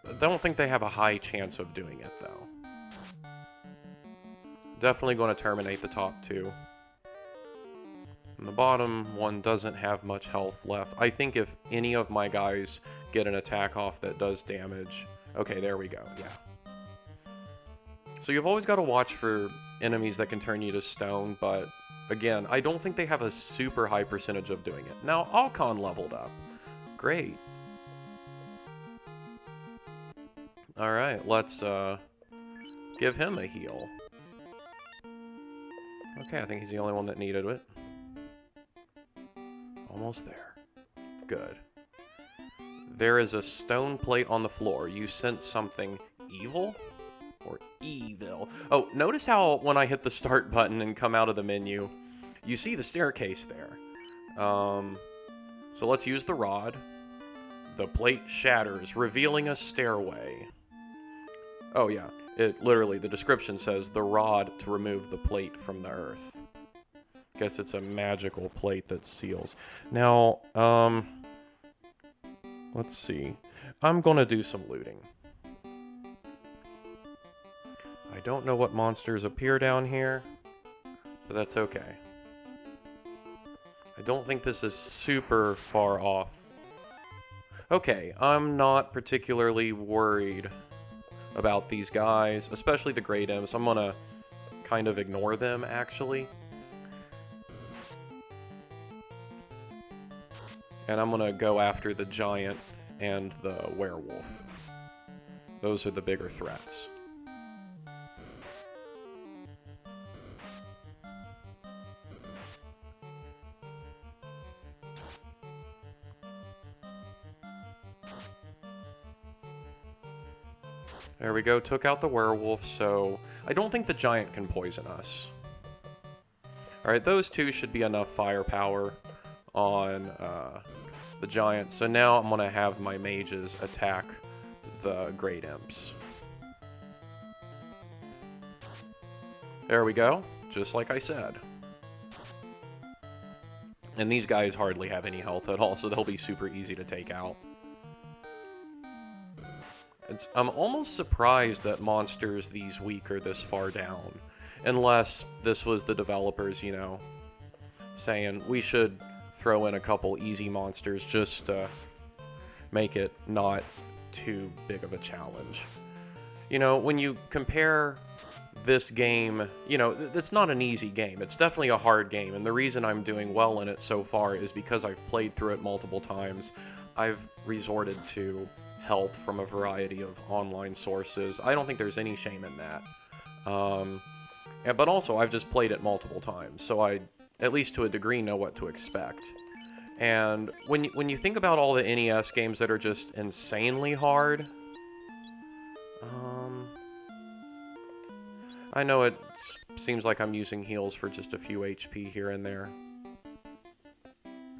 I don't think they have a high chance of doing it, though. Definitely going to terminate the top 2. And the bottom one doesn't have much health left. I think if any of my guys get an attack off that does damage... Okay, there we go, yeah. So you've always got to watch for enemies that can turn you to stone, but again, I don't think they have a super high percentage of doing it. Now, Alcon leveled up. Great. Alright, let's give him a heal. Okay, I think he's the only one that needed it. Almost there. Good. There is a stone plate on the floor. You sense something evil? Or evil? Oh, notice how when I hit the start button and come out of the menu, you see the staircase there. So let's use the rod. The plate shatters, revealing a stairway. Oh yeah, it literally, the description says the rod to remove the plate from the earth. Guess it's a magical plate that seals. Now, let's see. I'm gonna do some looting. I don't know what monsters appear down here, but that's okay. I don't think this is super far off. Okay, I'm not particularly worried about these guys, especially the Great Imps. I'm gonna kind of ignore them, actually. And I'm gonna go after the giant and the werewolf. Those are the bigger threats. There we go, took out the werewolf, so I don't think the giant can poison us. Alright, those two should be enough firepower on the giant. So now I'm going to have my mages attack the Great Imps. There we go, just like I said. And these guys hardly have any health at all, so they'll be super easy to take out. I'm almost surprised that monsters these weak are this far down. Unless this was the developers, you know, saying we should throw in a couple easy monsters just to make it not too big of a challenge. You know, when you compare this game, you know, it's not an easy game. It's definitely a hard game, and the reason I'm doing well in it so far is because I've played through it multiple times. I've resorted to help from a variety of online sources. I don't think there's any shame in that. But also, I've just played it multiple times, so I, at least to a degree, know what to expect. And when you think about all the NES games that are just insanely hard, I know it seems like I'm using heals for just a few HP here and there.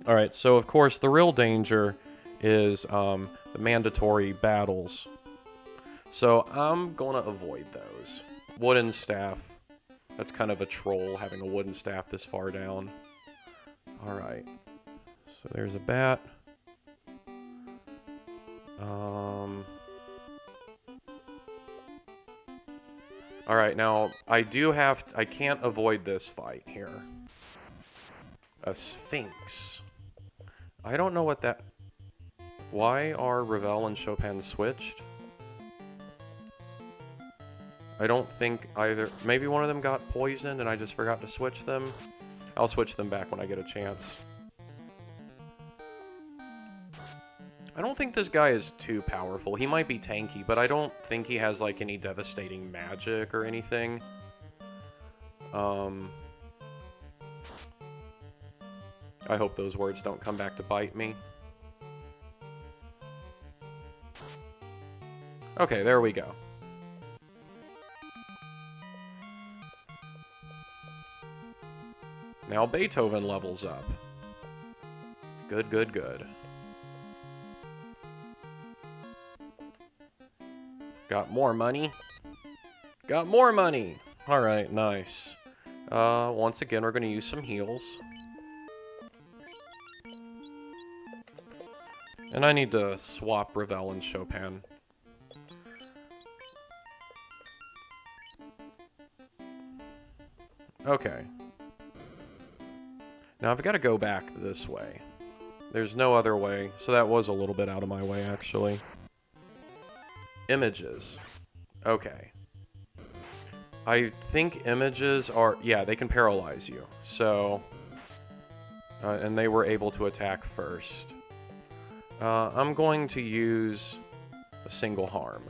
Alright, so of course the real danger is the mandatory battles. So I'm going to avoid those. Wooden staff. That's kind of a troll, having a wooden staff this far down. Alright. So there's a bat. Alright, now, I can't avoid this fight here. A Sphinx. I don't know what that... Why are Ravel and Chopin switched? I don't think either... Maybe one of them got poisoned and I just forgot to switch them. I'll switch them back when I get a chance. I don't think this guy is too powerful. He might be tanky, but I don't think he has, like, any devastating magic or anything. I hope those words don't come back to bite me. Okay, there we go. Now Beethoven levels up. Good, good, good. Got more money. Got more money! Alright, nice. Once again, we're going to use some heals. And I need to swap Ravel and Chopin. Okay. Now I've got to go back this way. There's no other way, so that was a little bit out of my way, actually. Images. Okay. I think images are... Yeah, they can paralyze you. So... and they were able to attack first. I'm going to use a single harm.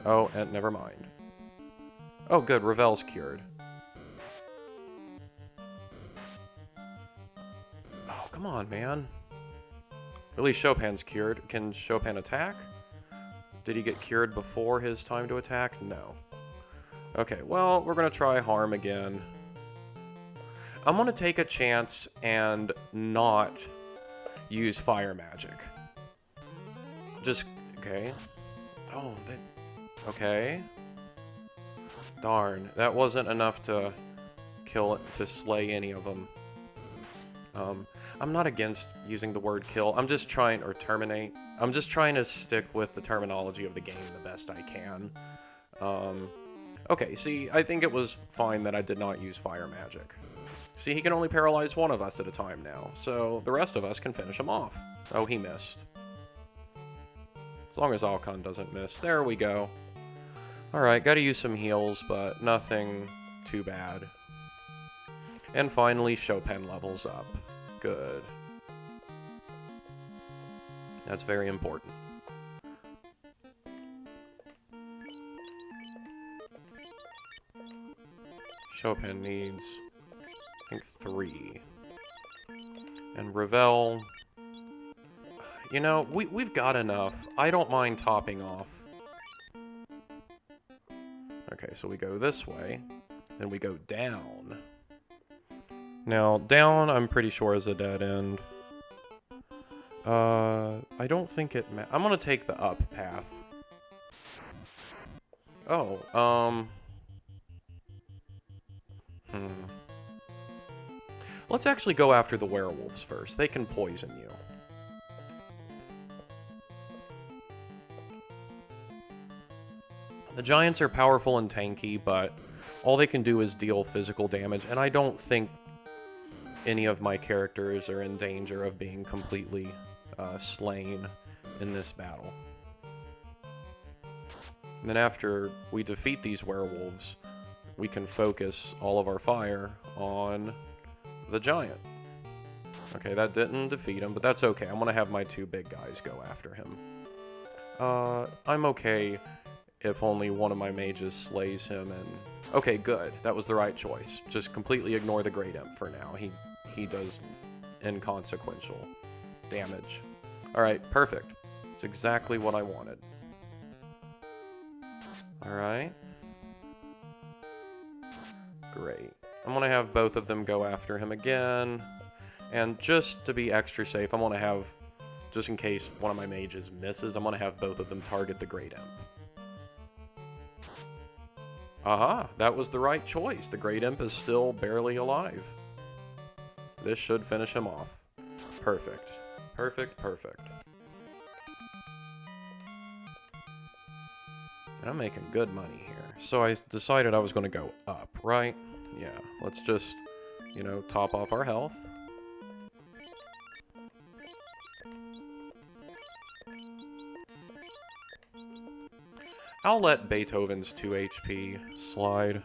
Oh, and never mind. Oh, good. Ravel's cured. Oh, come on, man. At least Chopin's cured. Can Chopin attack? Did he get cured before his time to attack? No. Okay, well, we're going to try harm again. I'm going to take a chance and not use fire magic. Just, okay. Oh, okay. Darn, that wasn't enough to kill it, to slay any of them. I'm not against using the word kill. I'm just trying, or terminate. I'm just trying to stick with the terminology of the game the best I can. Okay, see, I think it was fine that I did not use fire magic. See, he can only paralyze one of us at a time now, so the rest of us can finish him off. Oh, he missed. As long as Alcon doesn't miss. There we go. Alright, gotta use some heals, but nothing too bad. And finally, Chopin levels up. Good. That's very important. Chopin needs, I think, 3. And Ravel... You know, we've got enough. I don't mind topping off. Okay, so we go this way. Then we go down. Now, down, I'm pretty sure, is a dead end. I don't think it I'm gonna take the up path. Oh, Let's actually go after the werewolves first. They can poison you. The giants are powerful and tanky, but all they can do is deal physical damage, and I don't think any of my characters are in danger of being completely slain in this battle. And then after we defeat these werewolves, we can focus all of our fire on the giant. Okay, that didn't defeat him, but that's okay. I'm gonna have my 2 big guys go after him. I'm okay if only one of my mages slays him, and... Okay, good. That was the right choice. Just completely ignore the Great Imp for now. He does inconsequential damage. Alright, perfect. It's exactly what I wanted. Alright. Great. I'm gonna have both of them go after him again. And just to be extra safe, I'm gonna have, just in case one of my mages misses, I'm gonna have both of them target the Great Imp. Aha, that was the right choice. The Great Imp is still barely alive. This should finish him off. Perfect. Perfect, perfect. I'm making good money here. So I decided I was going to go up, right? Yeah, let's just, you know, top off our health. I'll let Beethoven's 2 HP slide.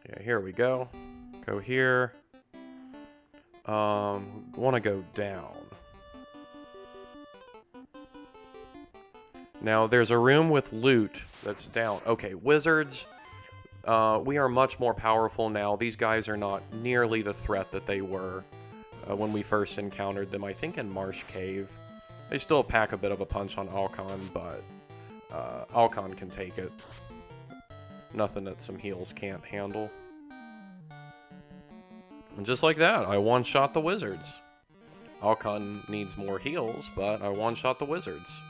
Yeah, here we go. Go here. Want to go down. Now, there's a room with loot that's down. Okay, wizards. We are much more powerful now. These guys are not nearly the threat that they were when we first encountered them, I think in Marsh Cave. They still pack a bit of a punch on Alcon, but Alcon can take it. Nothing that some heals can't handle. And just like that, I one-shot the wizards. Alcon needs more heals, but I one-shot the wizards.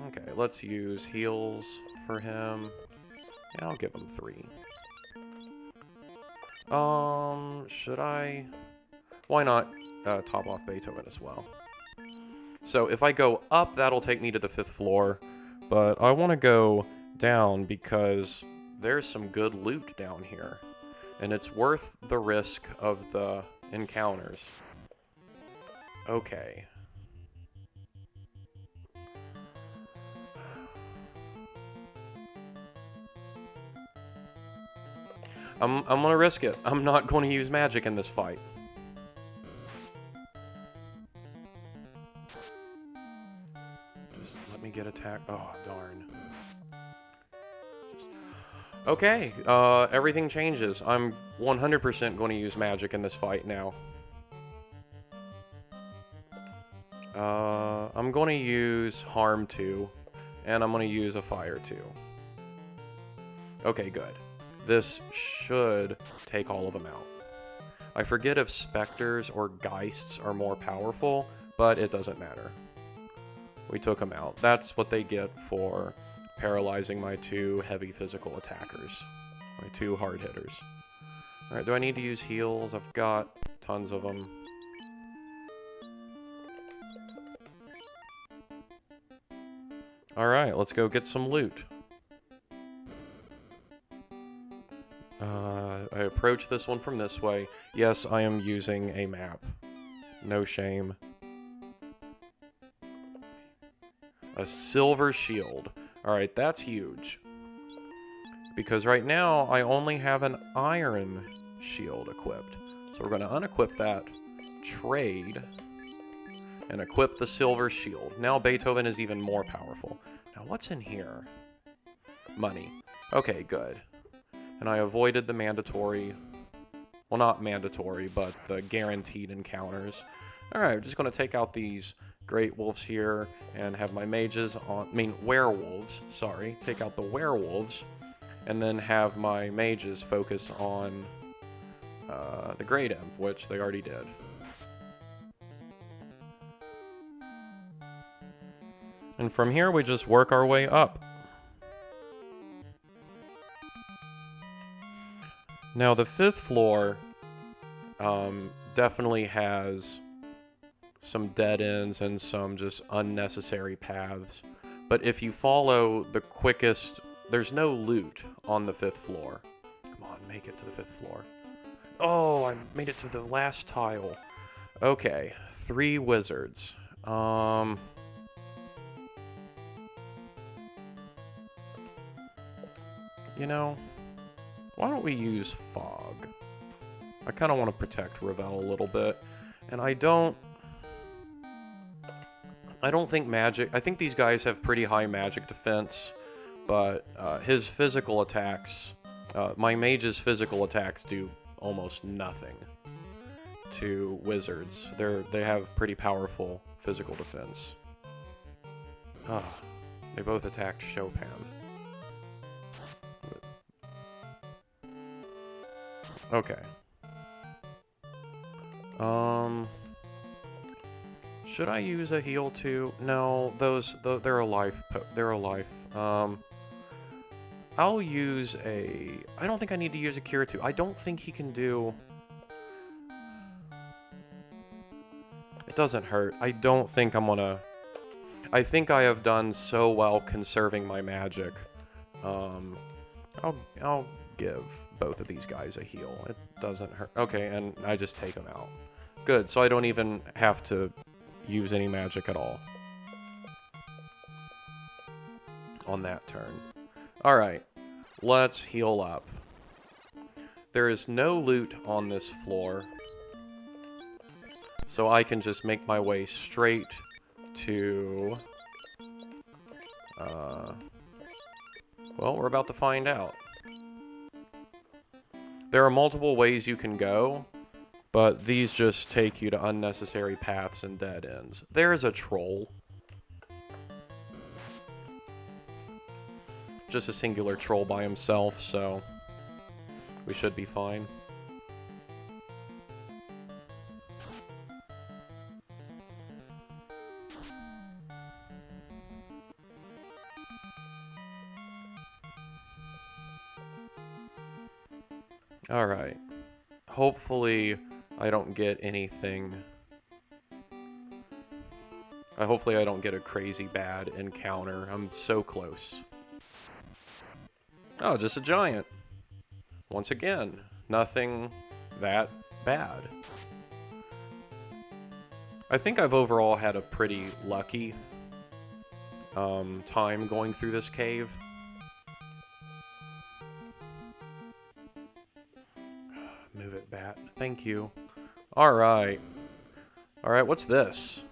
Okay, let's use heals for him. Yeah, I'll give him 3. Should I? Why not top off Beethoven as well? So if I go up, that'll take me to the 5th floor, but I want to go down because there's some good loot down here. And it's worth the risk of the encounters. Okay. I'm gonna risk it. I'm not going to use magic in this fight. Just let me get attacked. Oh, darn. Okay, everything changes. I'm 100% going to use magic in this fight now. I'm going to use Harm 2, and I'm going to use a Fire 2. Okay, good. This should take all of them out. I forget if Spectres or Geists are more powerful, but it doesn't matter. We took them out. That's what they get for paralyzing my 2 heavy physical attackers. My 2 hard hitters. Alright, do I need to use heals? I've got tons of them. Alright, let's go get some loot. I approach this one from this way. Yes, I am using a map. No shame. A silver shield. Alright, that's huge. Because right now, I only have an iron shield equipped. So we're going to unequip that, trade, and equip the silver shield. Now Beethoven is even more powerful. Now what's in here? Money. Okay, good. And I avoided the mandatory, well, not mandatory, but the guaranteed encounters. Alright, I'm just going to take out these great wolves here and have my mages on, werewolves, sorry. Take out the werewolves and then have my mages focus on the great imp, which they already did. And from here, we just work our way up. Now, the 5th floor definitely has some dead ends and some just unnecessary paths. But if you follow the quickest... There's no loot on the 5th floor. Come on, make it to the 5th floor. Oh, I made it to the last tile. Okay, 3 wizards. You know, why don't we use fog? I kind of want to protect Ravel a little bit. And I don't think magic... I think these guys have pretty high magic defense, but his physical attacks... my mage's physical attacks do almost nothing to wizards. They have pretty powerful physical defense. They both attacked Chopin. Okay. Should I use a heal too? No, they're a life. They're a life. I'll use a... I don't think I need to use a cure too. I don't think he can do... It doesn't hurt. I don't think I'm gonna... I think I have done so well conserving my magic. I'll give both of these guys a heal. It doesn't hurt. Okay, and I just take them out. Good, so I don't even have to use any magic at all on that turn. Alright, let's heal up. There is no loot on this floor, so I can just make my way straight to... well, we're about to find out. There are multiple ways you can go, but these just take you to unnecessary paths and dead ends. There's a troll. Just a singular troll by himself, so we should be fine. Alright. Hopefully, I don't get anything... hopefully I don't get a crazy bad encounter. I'm so close. Oh, just a giant. Once again. Nothing that bad. I think I've overall had a pretty lucky time going through this cave. Move it, bat. Thank you. Alright. Alright, what's this?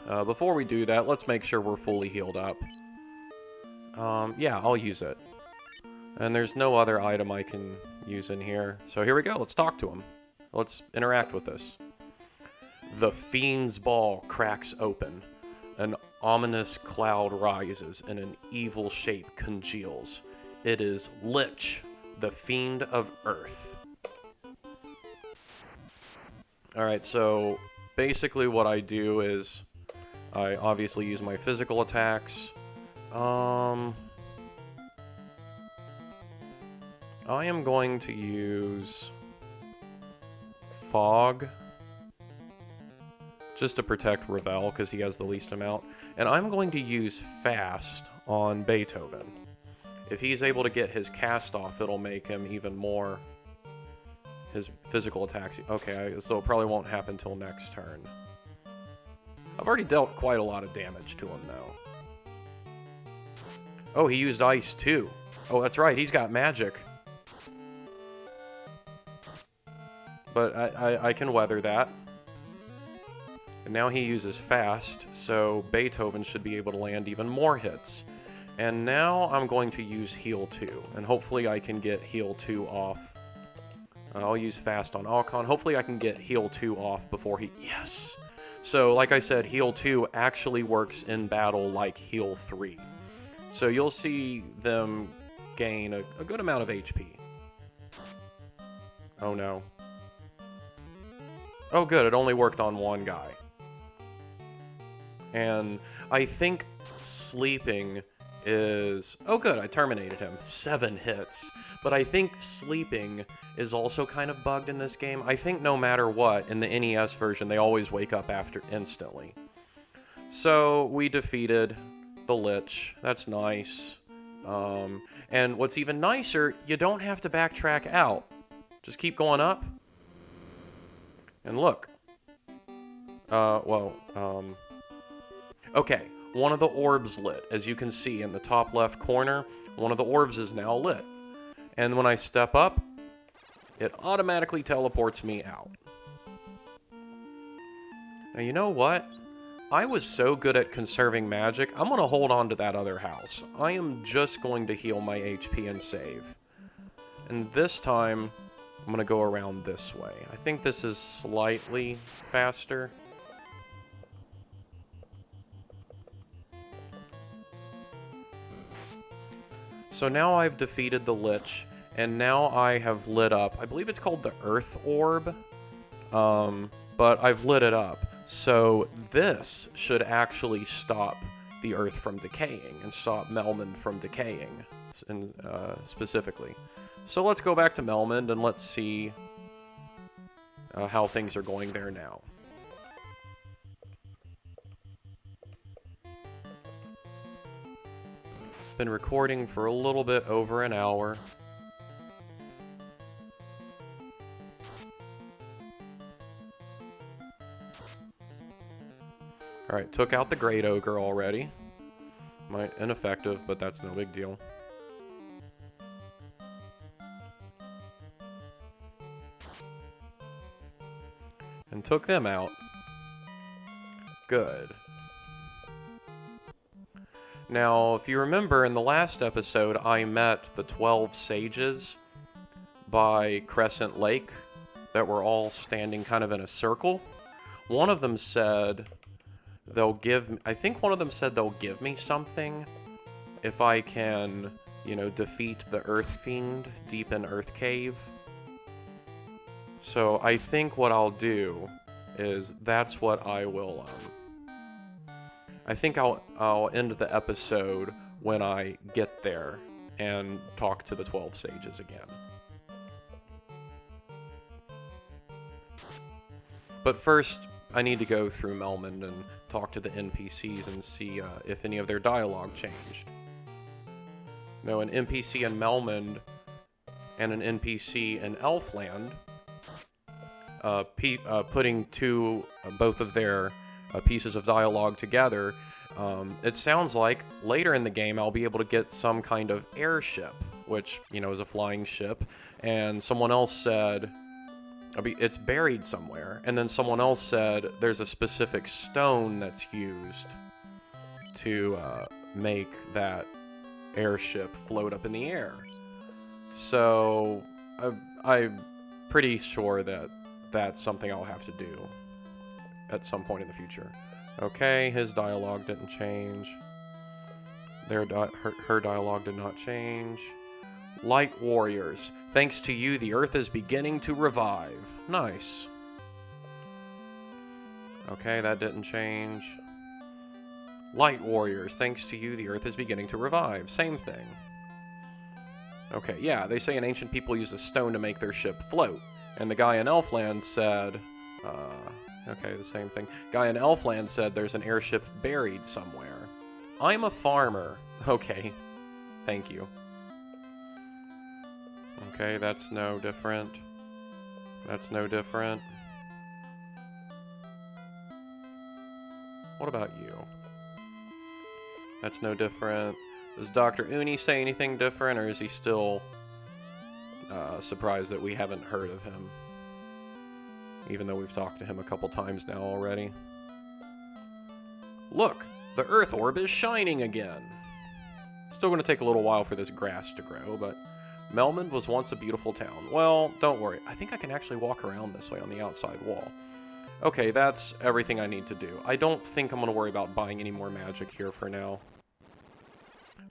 Before we do that, let's make sure we're fully healed up. Yeah, I'll use it. And there's no other item I can use in here. So here we go, let's talk to him. Let's interact with this. The fiend's ball cracks open. An ominous cloud rises, and an evil shape congeals. It is Lich, the fiend of Earth. Alright, so basically what I do is I obviously use my physical attacks. I am going to use Fog just to protect Ravel because he has the least amount. And I'm going to use Fast on Beethoven. If he's able to get his cast off, it'll make him even more... his physical attacks. Okay, so it probably won't happen till next turn. I've already dealt quite a lot of damage to him, though. Oh, he used ice, too. Oh, that's right, he's got magic. But I can weather that. And now he uses Fast, so Beethoven should be able to land even more hits. And now I'm going to use Heal 2, and hopefully I can get Heal 2 off. I'll use Fast on Alcon. Hopefully I can get Heal 2 off before he... Yes! So, like I said, Heal 2 actually works in battle like Heal 3. So you'll see them gain a good amount of HP. Oh no. Oh good, it only worked on one guy. And I think sleeping is... Oh good, I terminated him. 7 hits. But I think sleeping is also kind of bugged in this game. I think no matter what, in the NES version, they always wake up after instantly. So we defeated the Lich. That's nice. And what's even nicer, you don't have to backtrack out. Just keep going up. And look. Okay, one of the orbs lit. As you can see in the top left corner, one of the orbs is now lit. And when I step up, it automatically teleports me out. Now, you know what? I was so good at conserving magic, I'm going to hold on to that other house. I am just going to heal my HP and save. And this time, I'm going to go around this way. I think this is slightly faster. So now I've defeated the Lich, and now I have lit up, I believe it's called the Earth Orb, but I've lit it up. So this should actually stop the Earth from decaying, and stop Melmond from decaying, specifically. So let's go back to Melmond, and let's see how things are going there now. Been recording for a little bit over an hour. Alright, took out the Great Ogre already. Ineffective, but that's no big deal. And took them out. Good. Now, if you remember, in the last episode, I met the 12 sages by Crescent Lake that were all standing kind of in a circle. One of them said they'll give me... I think one of them said they'll give me something if I can, you know, defeat the Earth Fiend deep in Earth Cave. So I think what I'll do is that's what I will... I think I'll end the episode when I get there and talk to the 12 sages again. But first, I need to go through Melmond and talk to the NPCs and see if any of their dialogue changed. Now, an NPC in Melmond and an NPC in Elfland, putting both of their pieces of dialogue together, it sounds like later in the game I'll be able to get some kind of airship, which, you know, is a flying ship, and someone else said it's buried somewhere, and then someone else said there's a specific stone that's used to make that airship float up in the air. So I'm pretty sure that that's something I'll have to do at some point in the future. Okay, his dialogue didn't change. Her dialogue did not change. Light warriors. Thanks to you, the earth is beginning to revive. Nice. Okay, that didn't change. Light warriors. Thanks to you, the earth is beginning to revive. Same thing. Okay, yeah, they say an ancient people use a stone to make their ship float. And the guy in Elfland said... okay, the same thing. Guy in Elfland said there's an airship buried somewhere. I'm a farmer. Okay, thank you. Okay, that's no different. That's no different. What about you? That's no different. Does Dr. Uni say anything different, or is he still surprised that we haven't heard of him? Even though we've talked to him a couple times now already. Look! The Earth orb is shining again! Still going to take a little while for this grass to grow, but Melmond was once a beautiful town. Well, don't worry. I think I can actually walk around this way on the outside wall. Okay, that's everything I need to do. I don't think I'm going to worry about buying any more magic here for now.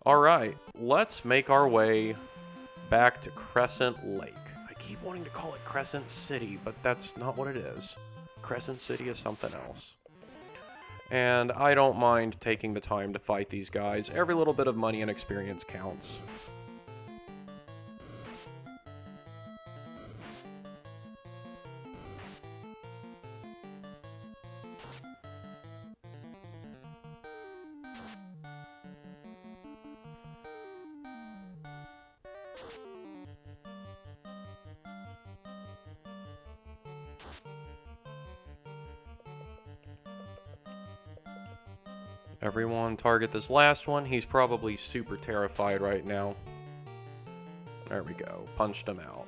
Alright, let's make our way back to Crescent Lake. I keep wanting to call it Crescent City, but that's not what it is. Crescent City is something else. And I don't mind taking the time to fight these guys. Every little bit of money and experience counts. Everyone target this last one. He's probably super terrified right now. There we go. Punched him out.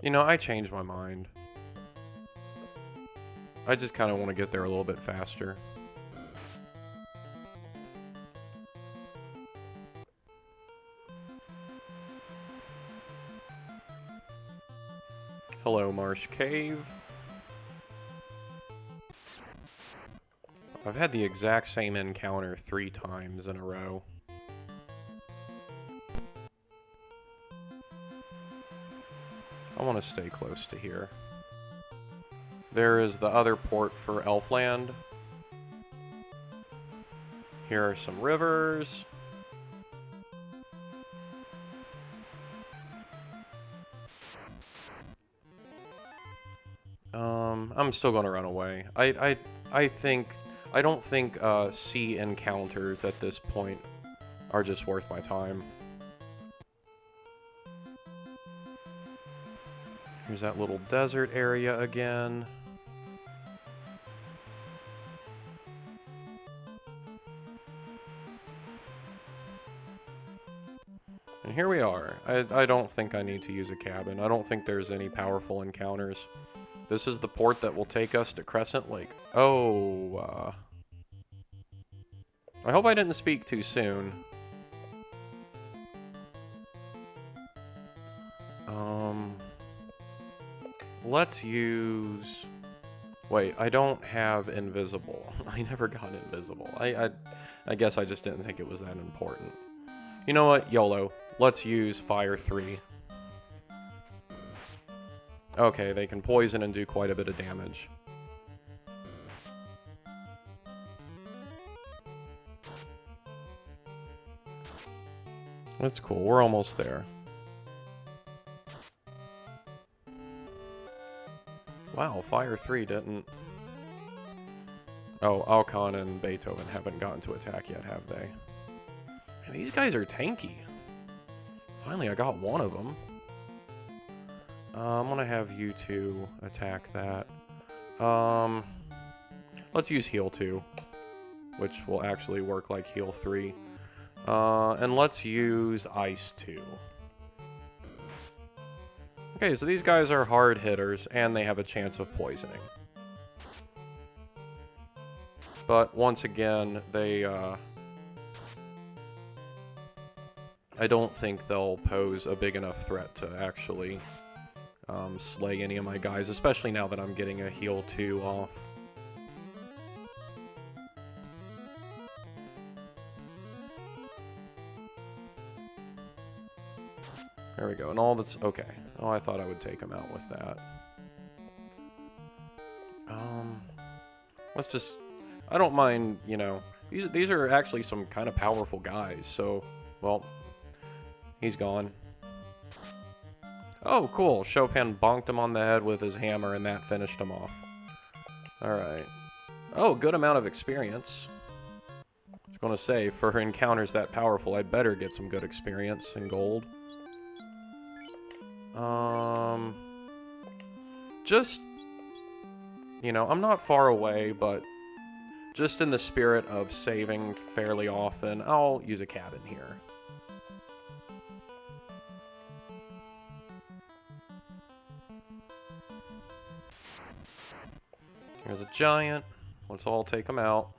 You know, I changed my mind. I just kind of want to get there a little bit faster. Hello, Marsh Cave. I've had the exact same encounter 3 times in a row. I want to stay close to here. There is the other port for Elfland. Here are some rivers. I'm still going to run away. I don't think sea encounters at this point are just worth my time. Here's that little desert area again. And here we are. I don't think I need to use a cabin. I don't think there's any powerful encounters. This is the port that will take us to Crescent Lake. Oh, I hope I didn't speak too soon. Let's use... Wait, I don't have invisible. I never got invisible. I guess I just didn't think it was that important. You know what? YOLO. Let's use Fire 3. Okay, they can poison and do quite a bit of damage. That's cool. We're almost there. Wow, Fire 3 didn't... Oh, Alcon and Beethoven haven't gotten to attack yet, have they? Man, these guys are tanky. Finally, I got one of them. I'm gonna have you two attack that. Let's use heal 2, which will actually work like heal 3. And let's use ice 2. Okay, so these guys are hard hitters, and they have a chance of poisoning. But once again, they, I don't think they'll pose a big enough threat to actually slay any of my guys, especially now that I'm getting a heal 2 off. There we go, and all that's okay. Oh, I thought I would take him out with that. Let's just... I don't mind, you know... These are actually some kind of powerful guys, so... Well, he's gone. Oh, cool. Chopin bonked him on the head with his hammer, and that finished him off. Alright. Oh, good amount of experience. I was gonna say, for encounters that powerful, I'd better get some good experience and gold. Just, you know, I'm not far away, but just in the spirit of saving fairly often, I'll use a cabin here. There's a giant. Let's all take him out.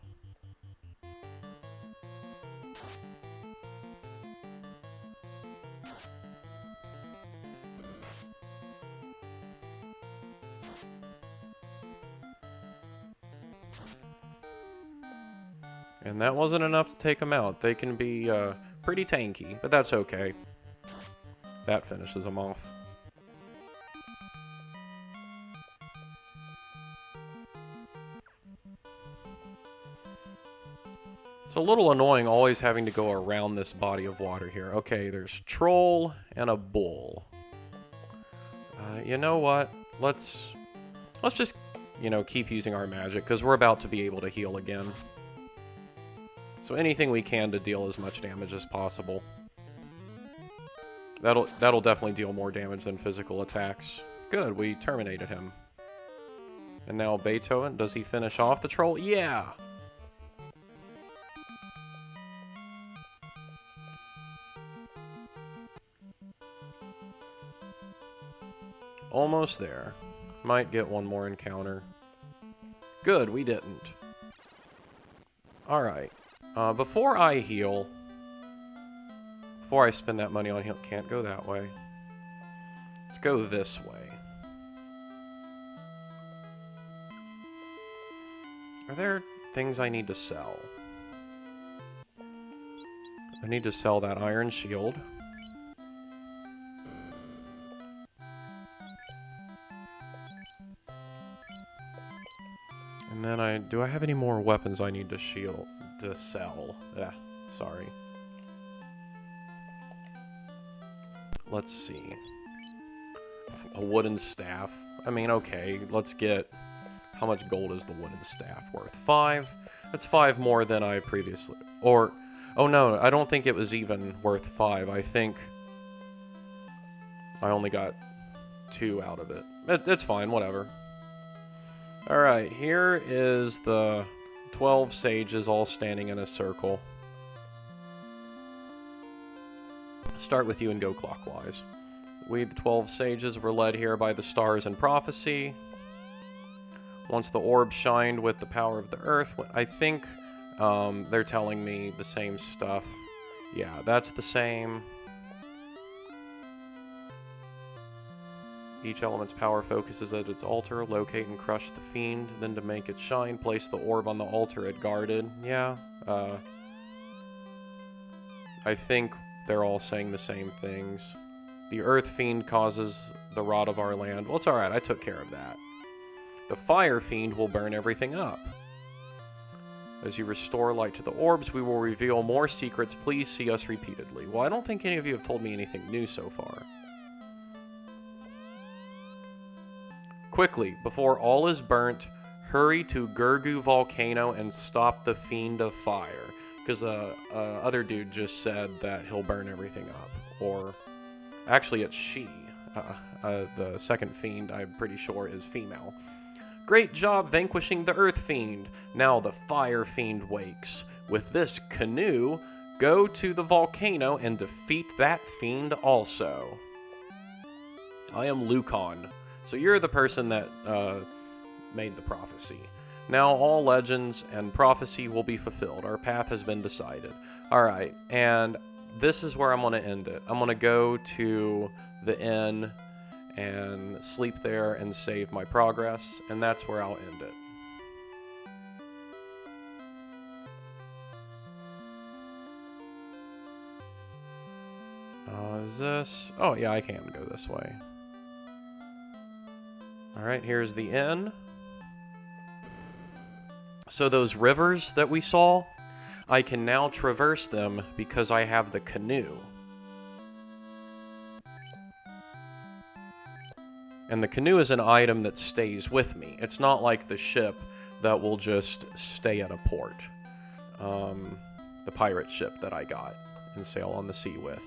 And that wasn't enough to take them out. They can be pretty tanky, but that's okay. That finishes them off. It's a little annoying always having to go around this body of water here. Okay, there's troll and a bull. You know what? Let's just, you know, keep using our magic, because we're about to be able to heal again. So anything we can to deal as much damage as possible. That'll definitely deal more damage than physical attacks. Good, we terminated him. And now Beethoven, does he finish off the troll? Yeah! Almost there. Might get one more encounter. Good, we didn't. Alright. Before I heal... Before I spend that money on heal... Can't go that way. Let's go this way. Are there things I need to sell? I need to sell that iron shield. And then do I have any more weapons I need to sell? Sorry. Let's see. A wooden staff. I mean, okay, let's get... How much gold is the wooden staff worth? 5? That's 5 more than I previously... Or... Oh no, I don't think it was even worth 5. I think... I only got 2 out of it. It's fine, whatever. Alright, here is the 12 sages all standing in a circle. Start with you and go clockwise. We, the 12 sages, were led here by the stars and prophecy. Once the orb shined with the power of the earth, I think they're telling me the same stuff. Yeah, that's the same. Each element's power focuses at its altar. Locate and crush the fiend. Then to make it shine, place the orb on the altar it guarded. Yeah, I think they're all saying the same things. The earth fiend causes the rot of our land. Well, it's alright, I took care of that. The fire fiend will burn everything up. As you restore light to the orbs, we will reveal more secrets. Please see us repeatedly. Well, I don't think any of you have told me anything new so far. Quickly, before all is burnt, hurry to Gurgu Volcano and stop the Fiend of Fire. Because other dude just said that he'll burn everything up. Or, actually it's she. The second fiend, I'm pretty sure, is female. Great job vanquishing the Earth Fiend. Now the Fire Fiend wakes. With this canoe, go to the volcano and defeat that fiend also. I am Lucon. So you're the person that made the prophecy. Now all legends and prophecy will be fulfilled. Our path has been decided. Alright, and this is where I'm going to end it. I'm going to go to the inn and sleep there and save my progress, and that's where I'll end it. Is this... Oh, yeah, I can go this way. Alright, here's the inn. So those rivers that we saw, I can now traverse them because I have the canoe. And the canoe is an item that stays with me. It's not like the ship that will just stay at a port. The pirate ship that I got and sail on the sea with.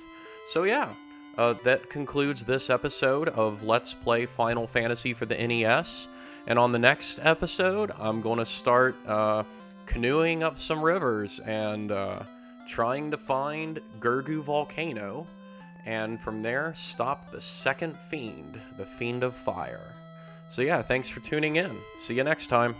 So yeah, that concludes this episode of Let's Play Final Fantasy for the NES. And on the next episode, I'm going to start canoeing up some rivers and trying to find Gurgu Volcano. And from there, stop the second fiend, the Fiend of Fire. So yeah, thanks for tuning in. See you next time.